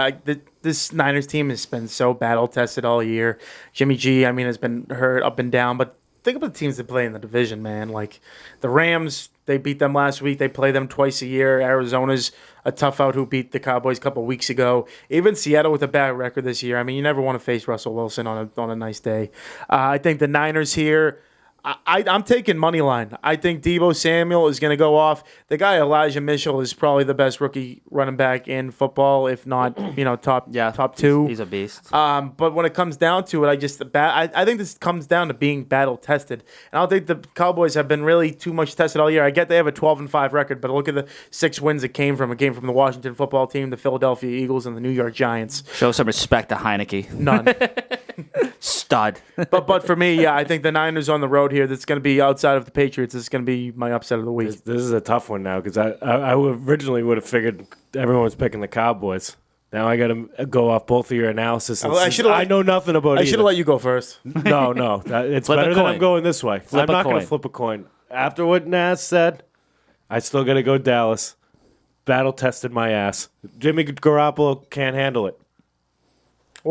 This Niners team has been so battle-tested all year. Jimmy G, I mean, has been hurt up and down, but think about the teams that play in the division, man. Like the Rams, they beat them last week. They play them twice a year. Arizona's a tough out who beat the Cowboys a couple weeks ago. Even Seattle with a bad record this year. I mean, you never want to face Russell Wilson on a nice day. I think the Niners here, I'm taking money line. I think Deebo Samuel is going to go off. The guy Elijah Mitchell is probably the best rookie running back in football, if not top 2. He's a beast. But when it comes down to it, I think this comes down to being battle tested. And I don't think the Cowboys have been really too much tested all year. I get they have a 12-5 record, but look at the 6 wins it came from. It came from the Washington football team, the Philadelphia Eagles, and the New York Giants. Show some respect to Heineke. None. Stud. But for me, yeah, I think the Niners on the road here. That's going to be outside of the Patriots. This is going to be my upset of the week. This is a tough one now because I originally would have figured everyone was picking the Cowboys. Now I got to go off both of your analysis. I know nothing about it. I should have let you go first. No. It's Flip better a that coin. I'm going this way. Flip I'm a not going coin. to flip a coin. After what Nazz said, I still got to go Dallas. Battle tested my ass. Jimmy Garoppolo can't handle it.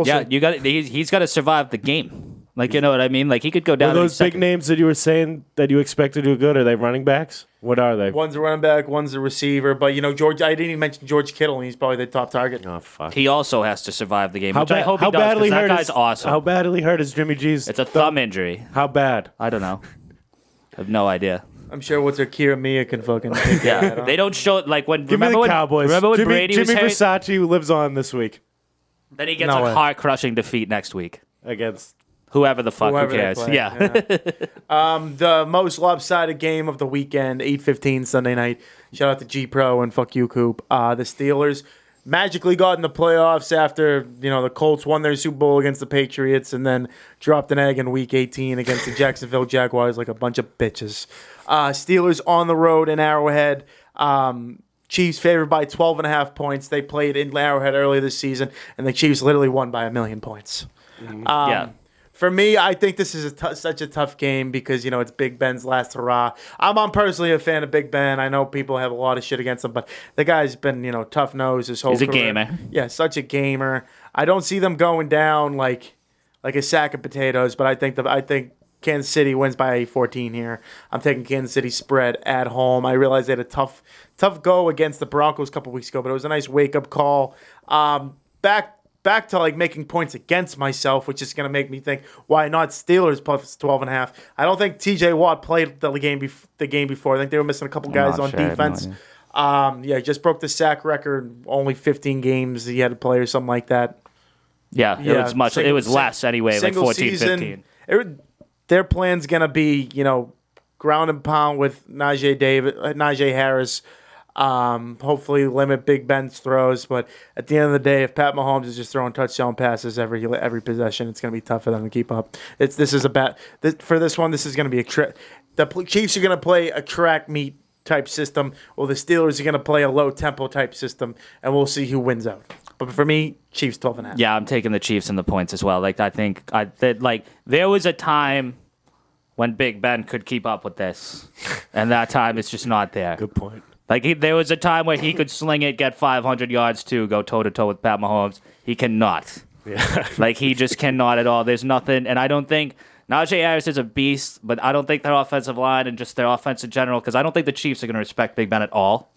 Yeah, he's got to survive the game. Like, you know what I mean? Like, he could go down. Are those big names that you were saying that you expect to do good? Are they running backs? What are they? One's a running back, one's a receiver. But, George, I didn't even mention George Kittle, and he's probably the top target. Oh, fuck. He also has to survive the game, which I hope he does, because that guy's awesome. How badly hurt is Jimmy G's? It's a thumb injury. How bad? I don't know. I have no idea. I'm sure what's her Kira Mia can fucking take Yeah, that, huh? they don't show like when. Give me the Cowboys. Remember when Jimmy Brady was hurt? Versace lives on this week Then he gets No a way. heart-crushing defeat next week. against. Whoever the fuck, Whoever who they cares? play, Yeah. The most lopsided game of the weekend, 8:15 Sunday night. Shout out to G Pro and fuck you, Coop. The Steelers magically got in the playoffs after the Colts won their Super Bowl against the Patriots and then dropped an egg in Week 18 against the Jacksonville Jaguars like a bunch of bitches. Steelers on the road in Arrowhead. Chiefs favored by 12.5 points. They played in Arrowhead earlier this season, and the Chiefs literally won by 1,000,000 points. Yeah. For me, I think this is such a tough game because, it's Big Ben's last hurrah. I'm personally a fan of Big Ben. I know people have a lot of shit against him, but the guy's been, tough nose his whole He's a career. gamer. Yeah, such a gamer. I don't see them going down like a sack of potatoes, but I think Kansas City wins by 14 here. I'm taking Kansas City spread at home. I realize they had a tough go against the Broncos a couple weeks ago, but it was a nice wake-up call. Back to making points against myself, which is going to make me think, why not Steelers plus 12.5? I don't think T.J. Watt played the game before. I think they were missing a couple guys on defense. He just broke the sack record. Only 15 games he had to play or something like that. Yeah, it was much. It was less anyway, like 14, 15. Their plan's going to be, ground and pound with Najee Harris. Hopefully limit Big Ben's throws, but at the end of the day, if Pat Mahomes is just throwing touchdown passes every possession, it's going to be tough for them to keep up. This is going to be the Chiefs are going to play a track meet type system, while the Steelers are going to play a low tempo type system, and we'll see who wins out. But for me, Chiefs 12.5. Yeah, I'm taking the Chiefs in the points as well. I think there was a time when Big Ben could keep up with this, and that time it's just not there. Good point. There was a time where he could sling it, get 500 yards too, go toe-to-toe with Pat Mahomes. He cannot. Yeah. He just cannot at all. There's nothing, and I don't think Najee Harris is a beast, but I don't think their offensive line and just their offense in general, because I don't think the Chiefs are going to respect Big Ben at all.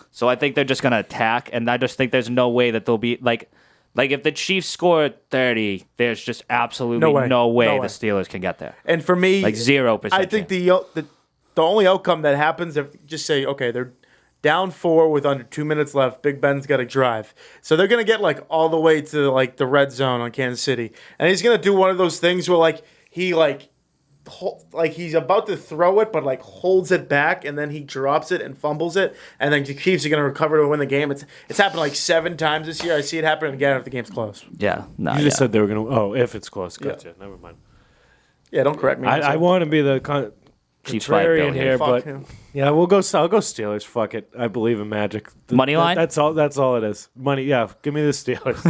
So I think they're just going to attack, and I just think there's no way that they'll be, if the Chiefs score 30, there's just absolutely no way the Steelers can get there. And for me, 0%. I think the only outcome that happens, if just say, okay, down 4 with under 2 minutes left. Big Ben's got to drive. So they're going to get like all the way to like the red zone on Kansas City. And he's going to do one of those things where like he like he's about to throw it, but like holds it back, and then he drops it and fumbles it, and then the Chiefs are going to recover to win the game. It's happened like 7 times this year. I see it happen again if the game's close. Yeah. No, You just said they were going to. Oh, if it's close. Gotcha. Yeah. Never mind. Yeah, don't correct me. I want to be the Chiefs fight contrarian Bill here, Fuck but him. yeah, I'll go Steelers. Fuck it. I believe in magic. Money line? That's all it is. Money. Yeah, give me the Steelers.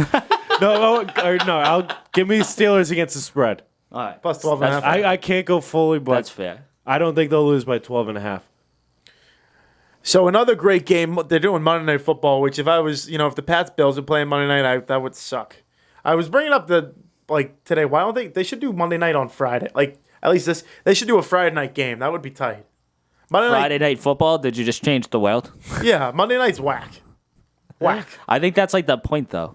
I'll give me the Steelers against the spread. All right. Plus 12 and a half. I can't go fully, but That's fair. I don't think they'll lose by 12 and a half. So another great game. They're doing Monday Night Football, which if I was, if the Pats Bills were playing Monday night, that would suck. I was bringing up today. Why don't they should do Monday night on Friday? Like at least they should do a Friday night game. That would be tight. Friday night football? Did you just change the world? Yeah, Monday night's whack. Whack. I think that's like the point, though.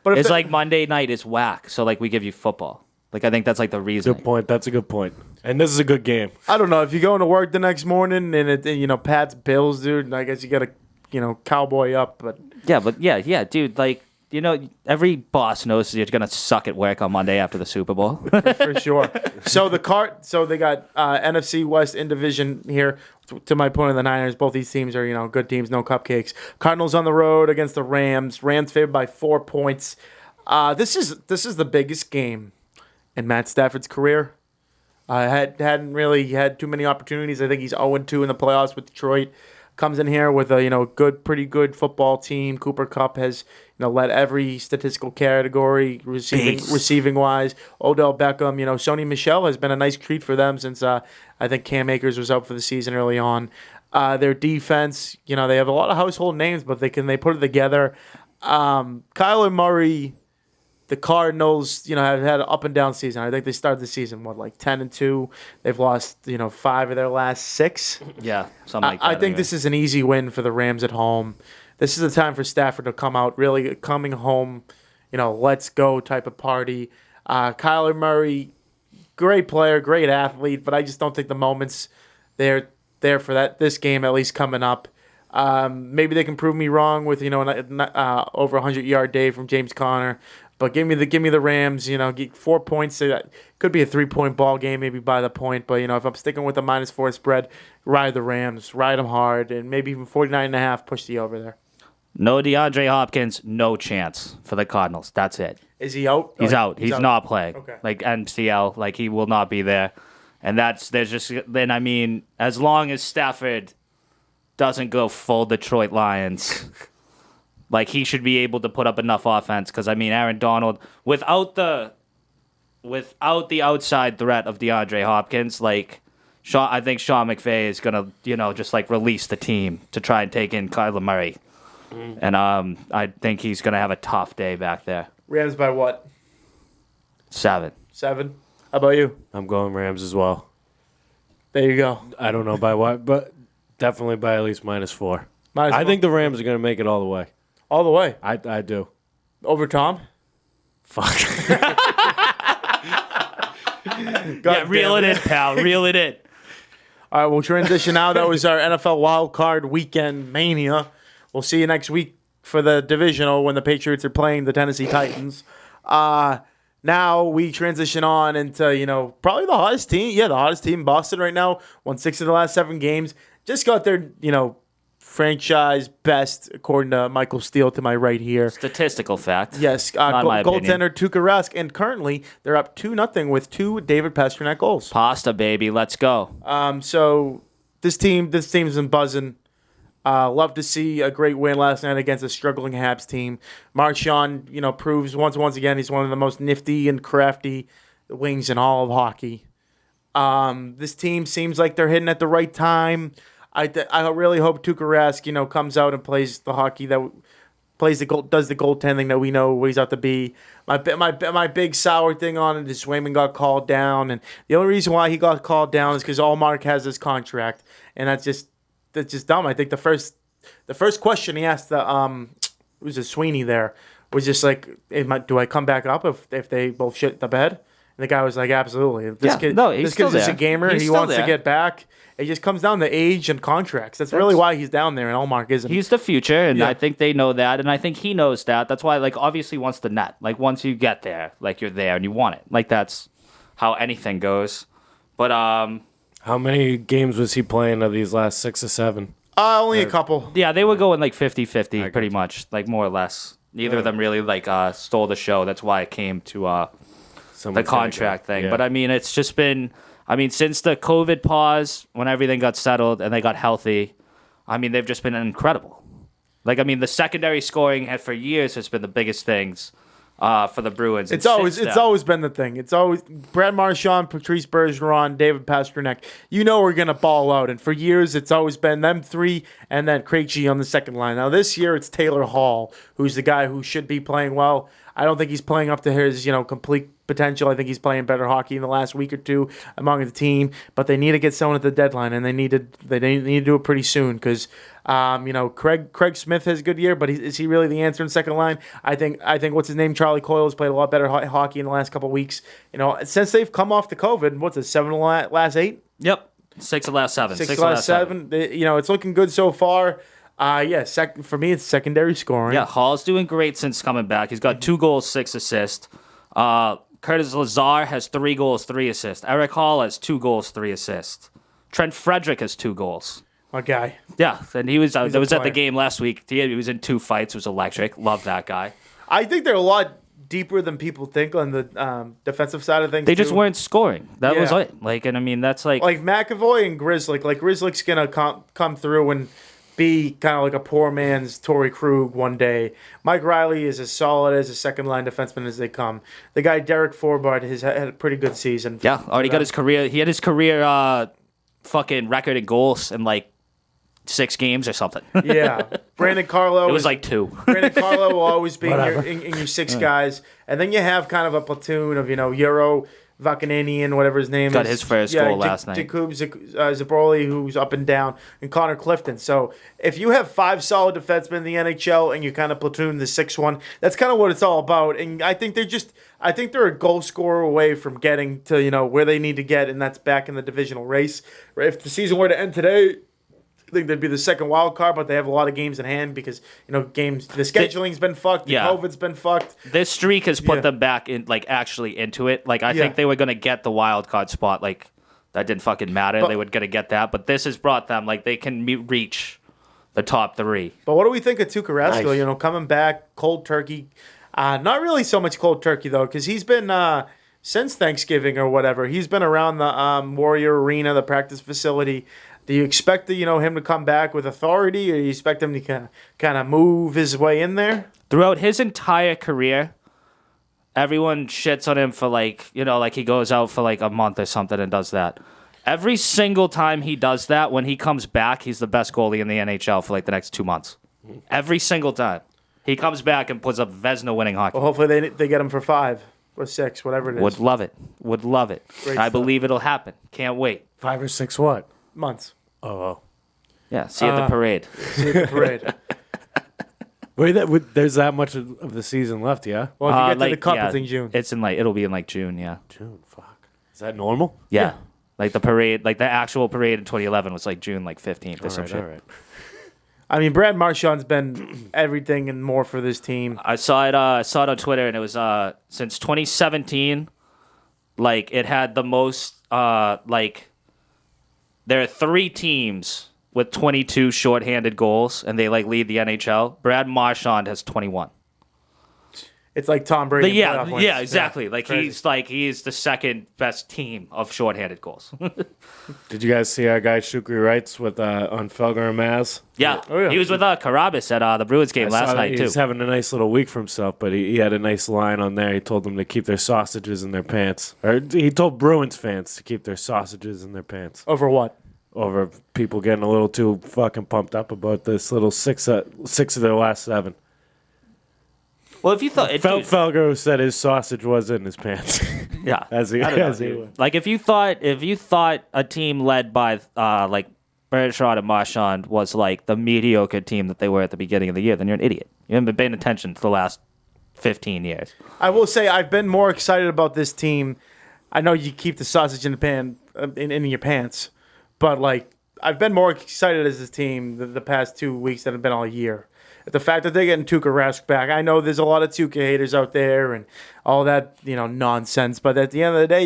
But if It's like Monday night is whack, so like we give you football. Like I think that's like the reason. Good point. That's a good point. And this is a good game. I don't know if you're going to work the next morning and Pats Bills, dude. I guess you got to cowboy up, but Yeah, dude. Like every boss knows you're gonna suck at work on Monday after the Super Bowl. for sure. So they got NFC West in division here. To my point of the Niners, both these teams are good teams, no cupcakes. Cardinals on the road against the Rams. Rams favored by 4 points. This is the biggest game in Matt Stafford's career. Hadn't really had too many opportunities. I think he's 0-2 in the playoffs with Detroit. Comes in here with a pretty good football team. Cooper Kupp has led every statistical category receiving wise. Odell Beckham, Sony Michel has been a nice treat for them since I think Cam Akers was out for the season early on. Their defense, they have a lot of household names, but they put it together. Kyler Murray. The Cardinals, have had an up and down season. I think they started the season 10-2. They've lost 5 of their last 6. Yeah, something like that. I think this is an easy win for the Rams at home. This is the time for Stafford to come out, really coming home, let's go type of party. Kyler Murray, great player, great athlete, but I just don't think the moment's there for this game at least coming up. Maybe they can prove me wrong with an over 100-yard day from James Conner. But give me the Rams. Get 4 points. Could be a 3-point ball game, maybe by the point. But if I'm sticking with the -4 spread, ride the Rams, ride them hard, and maybe even 49.5. Push the over there. No DeAndre Hopkins, no chance for the Cardinals. That's it. Is he out? He's out. He's out. not playing. Okay. Like MCL, like he will not be there. And as long as Stafford doesn't go full Detroit Lions. Like, he should be able to put up enough offense because, Aaron Donald, without the outside threat of DeAndre Hopkins, I think Sean McVay is going to, just, release the team to try and take in Kyler Murray. And I think he's going to have a tough day back there. Rams by what? 7. 7? How about you? I'm going Rams as well. There you go. I don't know by what, but definitely by at least -4. -4. I think the Rams are going to make it all the way. All the way. I do. Over Tom? Fuck. Reel it in, pal. Reel it in. All right, we'll transition now. That was our NFL Wild Card Weekend Mania. We'll see you next week for the divisional when the Patriots are playing the Tennessee Titans. Now we transition on into, probably the hottest team. Yeah, the hottest team, Boston right now. Won 6 of the last 7 games. Just got their, franchise best, according to Michael Steele to my right here. Statistical fact. Yes, Not my opinion. goaltender Tuukka Rask, and currently they're up 2-0 with 2 David Pastrnak goals. Pasta, baby. Let's go. So this team's been buzzing. Love to see a great win last night against a struggling Habs team. Marchand, proves once again he's one of the most nifty and crafty wings in all of hockey. This team seems like they're hitting at the right time. I really hope Tuukka Rask, comes out and plays the hockey that plays does the goaltending that we know what he's out to be. My big sour thing on it is Swayman got called down, and the only reason why he got called down is because Allmark has this contract, and that's just dumb. I think the first question he asked Sweeney there was just like, do I come back up if they both shit the bed? the guy was like, absolutely. If this Yeah, kid, no, he's this still kid's just a there. gamer. He's He still wants to there. get back. It just comes down to age and contracts. That's really why he's down there, and Allmark isn't. He's the future, and Yeah. I think they know that, and I think he knows that. That's why, like, obviously wants the net. Like, once you get there, like, you're there and you want it. Like, that's how anything goes. But, How many games was he playing of these last 6 or 7? Only a couple. yeah, they were going, like, 50-50, pretty much. Like, more or less. Neither of them really, like, stole the show. That's why it came to the Someone's gonna contract go. thing. Yeah. But, I mean, it's just been... I mean, since the COVID pause, when everything got settled and they got healthy, I mean, they've just been incredible. Like, I mean, the secondary scoring for years has been the biggest things for the Bruins. It's And always since it's then- always been the thing. It's always Brad Marchand, Patrice Bergeron, David Pastrnak. You know we're gonna ball out, and for years it's always been them three, and then Craig G on the second line. Now this year it's Taylor Hall, who's the guy who should be playing well. I don't think he's playing up to his complete potential. I think he's playing better hockey in the last week or two among the team, but they need to get someone at the deadline, and they need to do it pretty soon because. Craig Smith has a good year, but is he really the answer in second line? I think what's his name, Charlie Coyle, has played a lot better hockey in the last couple of weeks. Since they've come off the COVID, what's it, 7 of the last 8? Yep. 6 of the last 7. 6 of the last 7. It's looking good so far. For me, it's secondary scoring. Yeah, Hall's doing great since coming back. He's got 2 goals, 6 assists. Curtis Lazar has 3 goals, 3 assists. Eric Hall has 2 goals, 3 assists. Trent Frederick has 2 goals. My guy. Yeah, and he was a at the player. game last week. He was in 2 fights. It was electric. Love that guy. I think they're a lot deeper than people think on the defensive side of things. They just too. weren't scoring. That was Yeah. it. Like, and I mean, that's like McAvoy and Grizzly. Like Grizzly's gonna come through and be kind of like a poor man's Torrey Krug one day. Mike Riley is as solid as a second line defenseman as they come. The guy Derek Forbart has had a pretty good season. yeah. Already got his career. He had his career fucking record in goals in like 6 games or something. Yeah, Brandon Carlo. It was like 2. Brandon Carlo will always be Whatever. in your 6 guys, and then you have kind of a platoon of Euro Vakananian, whatever his name Got is. his first goal last night. Jakub Zabroli, who's up and down, and Connor Clifton. So if you have 5 solid defensemen in the NHL and you kind of platoon the 6th one, that's kind of what it's all about. And I think they're a goal scorer away from getting to where they need to get, and that's back in the divisional race. If the season were to end today, I think they'd be the second wild card, but they have a lot of games in hand because the scheduling's been fucked, the Yeah. COVID's been fucked. This streak has put Yeah. them back in, like, actually into it. Like, I Yeah. think they were gonna get the wild card spot. Like, that didn't fucking matter. But- They were gonna get that, but this has brought them like they can reach the top 3. But what do we think of Tuukka Rask? Nice. Coming back, cold turkey. Not really so much cold turkey though, because he's been since Thanksgiving or whatever. He's been around the Warrior Arena, the practice facility. Do you expect him to come back with authority, or do you expect him to kind of move his way in there? Throughout his entire career, everyone shits on him for like he goes out for like a month or something and does that. Every single time he does that, when he comes back, he's the best goalie in the NHL for like the next 2 months. Every single time. He comes back and puts up Vezina-winning hockey. Well, hopefully they get him for 5 or 6, whatever it is. Would love it. Would love it. Great I stuff. believe it'll happen. Can't wait. 5 or 6 what? Months. Oh. Yeah, see you at the parade. See the parade. Wait, there's that much of the season left, yeah? Well, if you get to Like, the cup, yeah, it's in June. it'll be in like June, yeah. June, fuck. Is that normal? Yeah. Like the parade, like the actual parade in 2011 was like June like 15th or some All shit. right. I mean, Brad Marchand's been everything and more for this team. I saw it on Twitter, and it was since 2017, like it had the most like there are 3 teams with 22 shorthanded goals, and they like lead the NHL. Brad Marchand has 21. It's like Tom Brady. in playoff Yeah, wins. yeah, exactly. Like crazy. he's the second best team of shorthanded goals. Did you guys see our guy Shukri Wrights with on Felger and Maz? Yeah. Oh, yeah. He was with Carabas at the Bruins game I last saw that night too. He's having a nice little week for himself, but he had a nice line on there. He told them to keep their sausages in their pants. Or he told Bruins fans to keep their sausages in their pants. Over what? Over people getting a little too fucking pumped up about this little 6 of their last 7. Well, if you thought Felger said his sausage was in his pants. yeah, as he I don't know, as he dude. went. Like if you thought a team led by like Bergeron and Marchand was like the mediocre team that they were at the beginning of the year, then you're an idiot. You haven't been paying attention to the last 15 years. I will say I've been more excited about this team I know you keep the sausage in the pan in your pants, but like I've been more excited as this team the past 2 weeks than I've been all year. The fact that they're getting Tuukka Rask back, I know there's a lot of Tuukka haters out there and all that nonsense. But at the end of the day,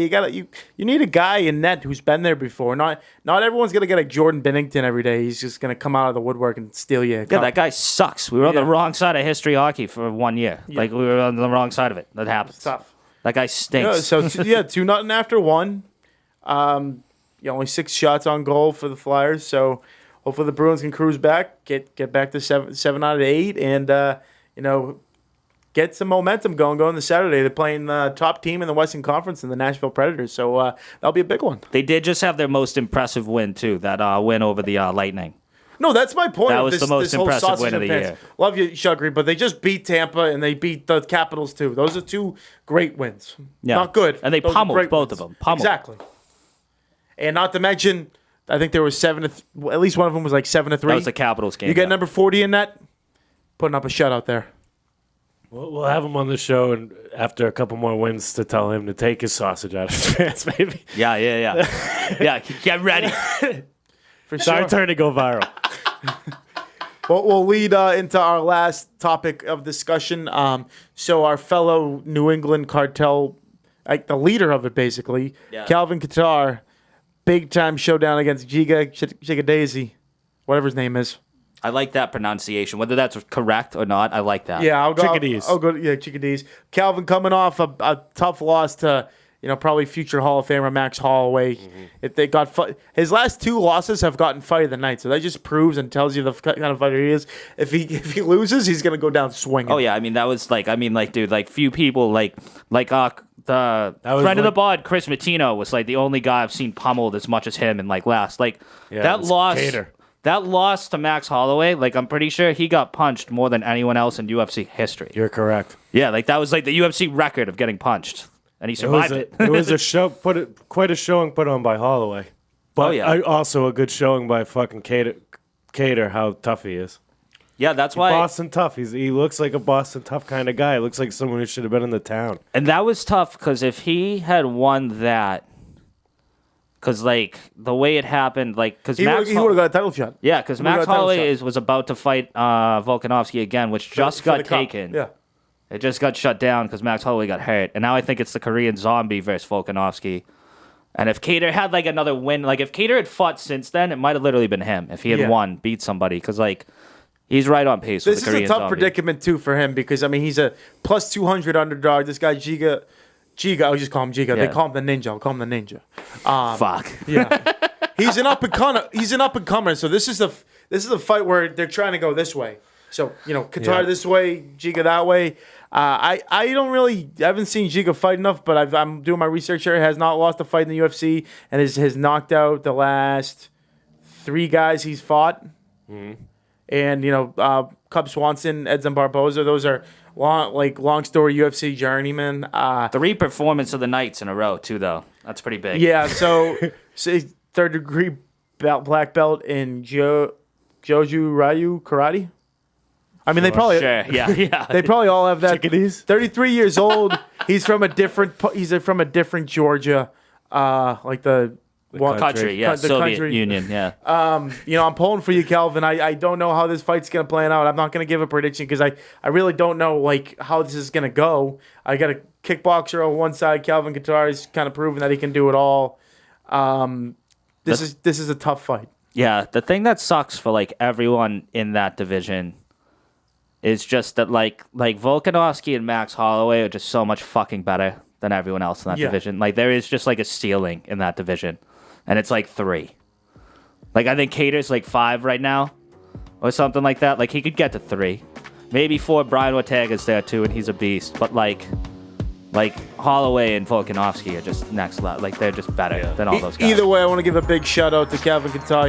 you need a guy in net who's been there before. Not everyone's gonna get a Jordan Binnington every day. He's just gonna come out of the woodwork and steal you. Yeah, that guy sucks. We were on the wrong side of history hockey for 1 year. Yeah. Like we were on the wrong side of it. That happens. It's tough. That guy stinks. Yeah, so 2-0 after one. Only 6 shots on goal for the Flyers. So hopefully the Bruins can cruise back, get back to 7 out of 8, and get some momentum going to Saturday. They're playing the top team in the Western Conference in the Nashville Predators. So that'll be a big one. They did just have their most impressive win too. That win over the Lightning. No, that's my point. That of was this, the most this whole impressive sausage win of the pants. year. Love you, Shugry, but they just beat Tampa and they beat the Capitals too. Those are 2 great wins. Yeah. Not good. And they Those are pummeled great both wins. of them. Pummeled. Exactly. And not to mention, I think there was at least one of them was like 7-3. That was the Capitals game. You get yeah. number 40 in that, putting up a shutout there. We'll have him on the show, and after a couple more wins, to tell him to take his sausage out of his pants, maybe. Yeah. Yeah, get ready. For It's our sure. turn to go viral. Well, we'll lead into our last topic of discussion. So our fellow New England cartel, like the leader of it basically, Yeah. Calvin Kattar, big time showdown against Giga Daisy, whatever his name is. I like that pronunciation. Whether that's correct or not, I like that. Yeah, I'll go. Chickadees. I'll go. Yeah, Chickadees. Calvin coming off a tough loss to probably future Hall of Famer Max Holloway. If they got his last 2 losses have gotten fight of the night, so that just proves and tells you the kind of fighter he is. If he loses, he's gonna go down swinging. Oh yeah, I mean that was dude, few people the friend of the pod, Chris Matino, was like the only guy I've seen pummeled as much as him and last. That loss. Kattar. That loss to Max Holloway, I'm pretty sure he got punched more than anyone else in UFC history. You're correct. Yeah, that was the UFC record of getting punched, and he survived it. It was a show, quite a showing put on by Holloway. But yeah. Also a good showing by fucking Kattar, how tough he is. Yeah, that's why. Boston tough. He looks like a Boston tough kind of guy. Looks like someone who should have been in the town. And that was tough because if he had won that, because the way it happened, because he would have got a title shot. Yeah, because He would've Max got a title Holloway shot. was about to fight Volkanovski again, which just For got the cup. taken. Yeah. It just got shut down because Max Holloway got hurt. And now I think it's the Korean Zombie versus Volkanovski. And if Kattar had another win, if Kattar had fought since then, it might have literally been him if he had won, beat somebody. Because he's right on pace with This the is Korean a tough Zombie. predicament too for him because he's a plus 200 underdog. This guy Giga, I'll just call him Giga. They Yeah. call him the Ninja. I'll call him the Ninja. Fuck. Yeah, he's an up and comer. So this is the fight where they're trying to go this way. So Kattar this way, Giga that way. I haven't seen Giga fight enough, but I'm doing my research here. He has not lost a fight in the UFC and has knocked out the last 3 guys he's fought. And Cub Swanson, Edson Barboza, those are long story UFC journeymen. 3 performance of the nights in a row too, though. That's pretty big. Yeah, so 3rd degree black belt in Joju Ryu karate. I mean, they probably Sure. Yeah. they probably all have that. Chickadees? 33 years old. He's from a different Georgia, the Country, yeah. The Soviet country. Union, yeah. I'm pulling for you, Calvin. I don't know how this fight's gonna play out. I'm not gonna give a prediction because I really don't know how this is gonna go. I got a kickboxer on one side. Calvin Kattar is kind of proven that he can do it all. This is a tough fight. Yeah, the thing that sucks for everyone in that division is just that Volkanovski and Max Holloway are just so much fucking better than everyone else in that division. There is just a ceiling in that division, and it's 3. I think Kattar's 5 right now, or something like that. He could get to 3, maybe 4. Brian Ortega's there too, and he's a beast. But Holloway and Volkanovski are just next level. They're just better than all those guys. Either way, I want to give a big shout out to Calvin Kattar.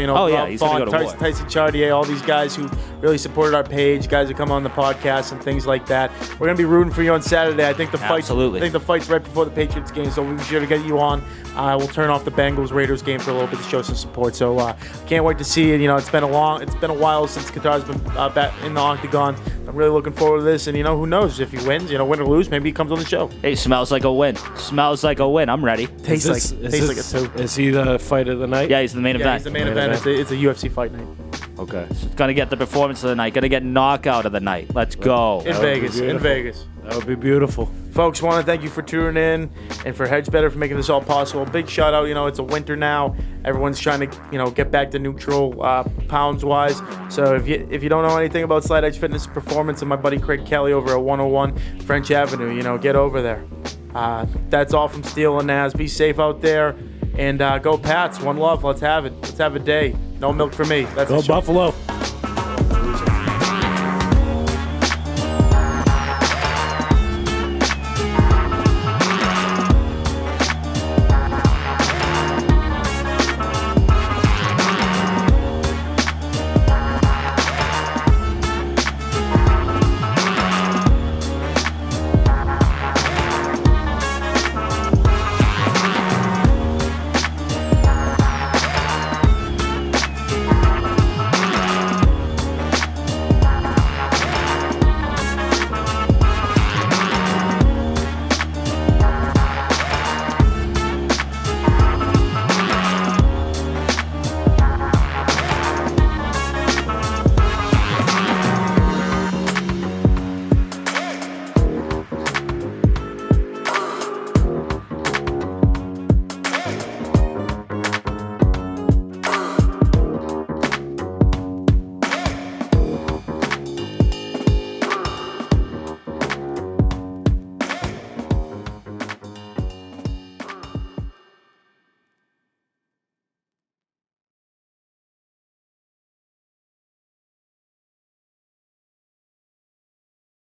He's gonna go to war. Tyson Chartier, all these guys who really supported our page, guys who come on the podcast and things like that. We're gonna be rooting for you on Saturday. I think the fight's right before the Patriots game, so we'll be sure to get you on. We'll turn off the Bengals Raiders game for a little bit to show some support. So can't wait to see it. It's been a while since Kattar's been back in the octagon. I'm really looking forward to this, and who knows if he wins, win or lose, maybe he comes on the show. Hey, smells like like a win. Smells like a win. I'm ready. Tastes like a soup. Is he the fight of the night? Yeah, he's the main Yeah, event. he's the main event. It's a UFC Fight Night Okay. Gonna get the performance of the night. Gonna get knockout of the night. Let's go. in Vegas. In Vegas. That would be beautiful. Folks, want to thank you for tuning in and for Hedge Better for making this all possible. Big shout out. It's a winter now. Everyone's trying to, get back to neutral pounds wise. So if you don't know anything about Slight Edge Fitness Performance and my buddy Craig Kelly over at 101 French Avenue, get over there. That's all from Steele and Nazz. Be safe out there and go Pats. One love. Let's have it. Let's have a day. No milk for me. That's Go the show. Buffalo.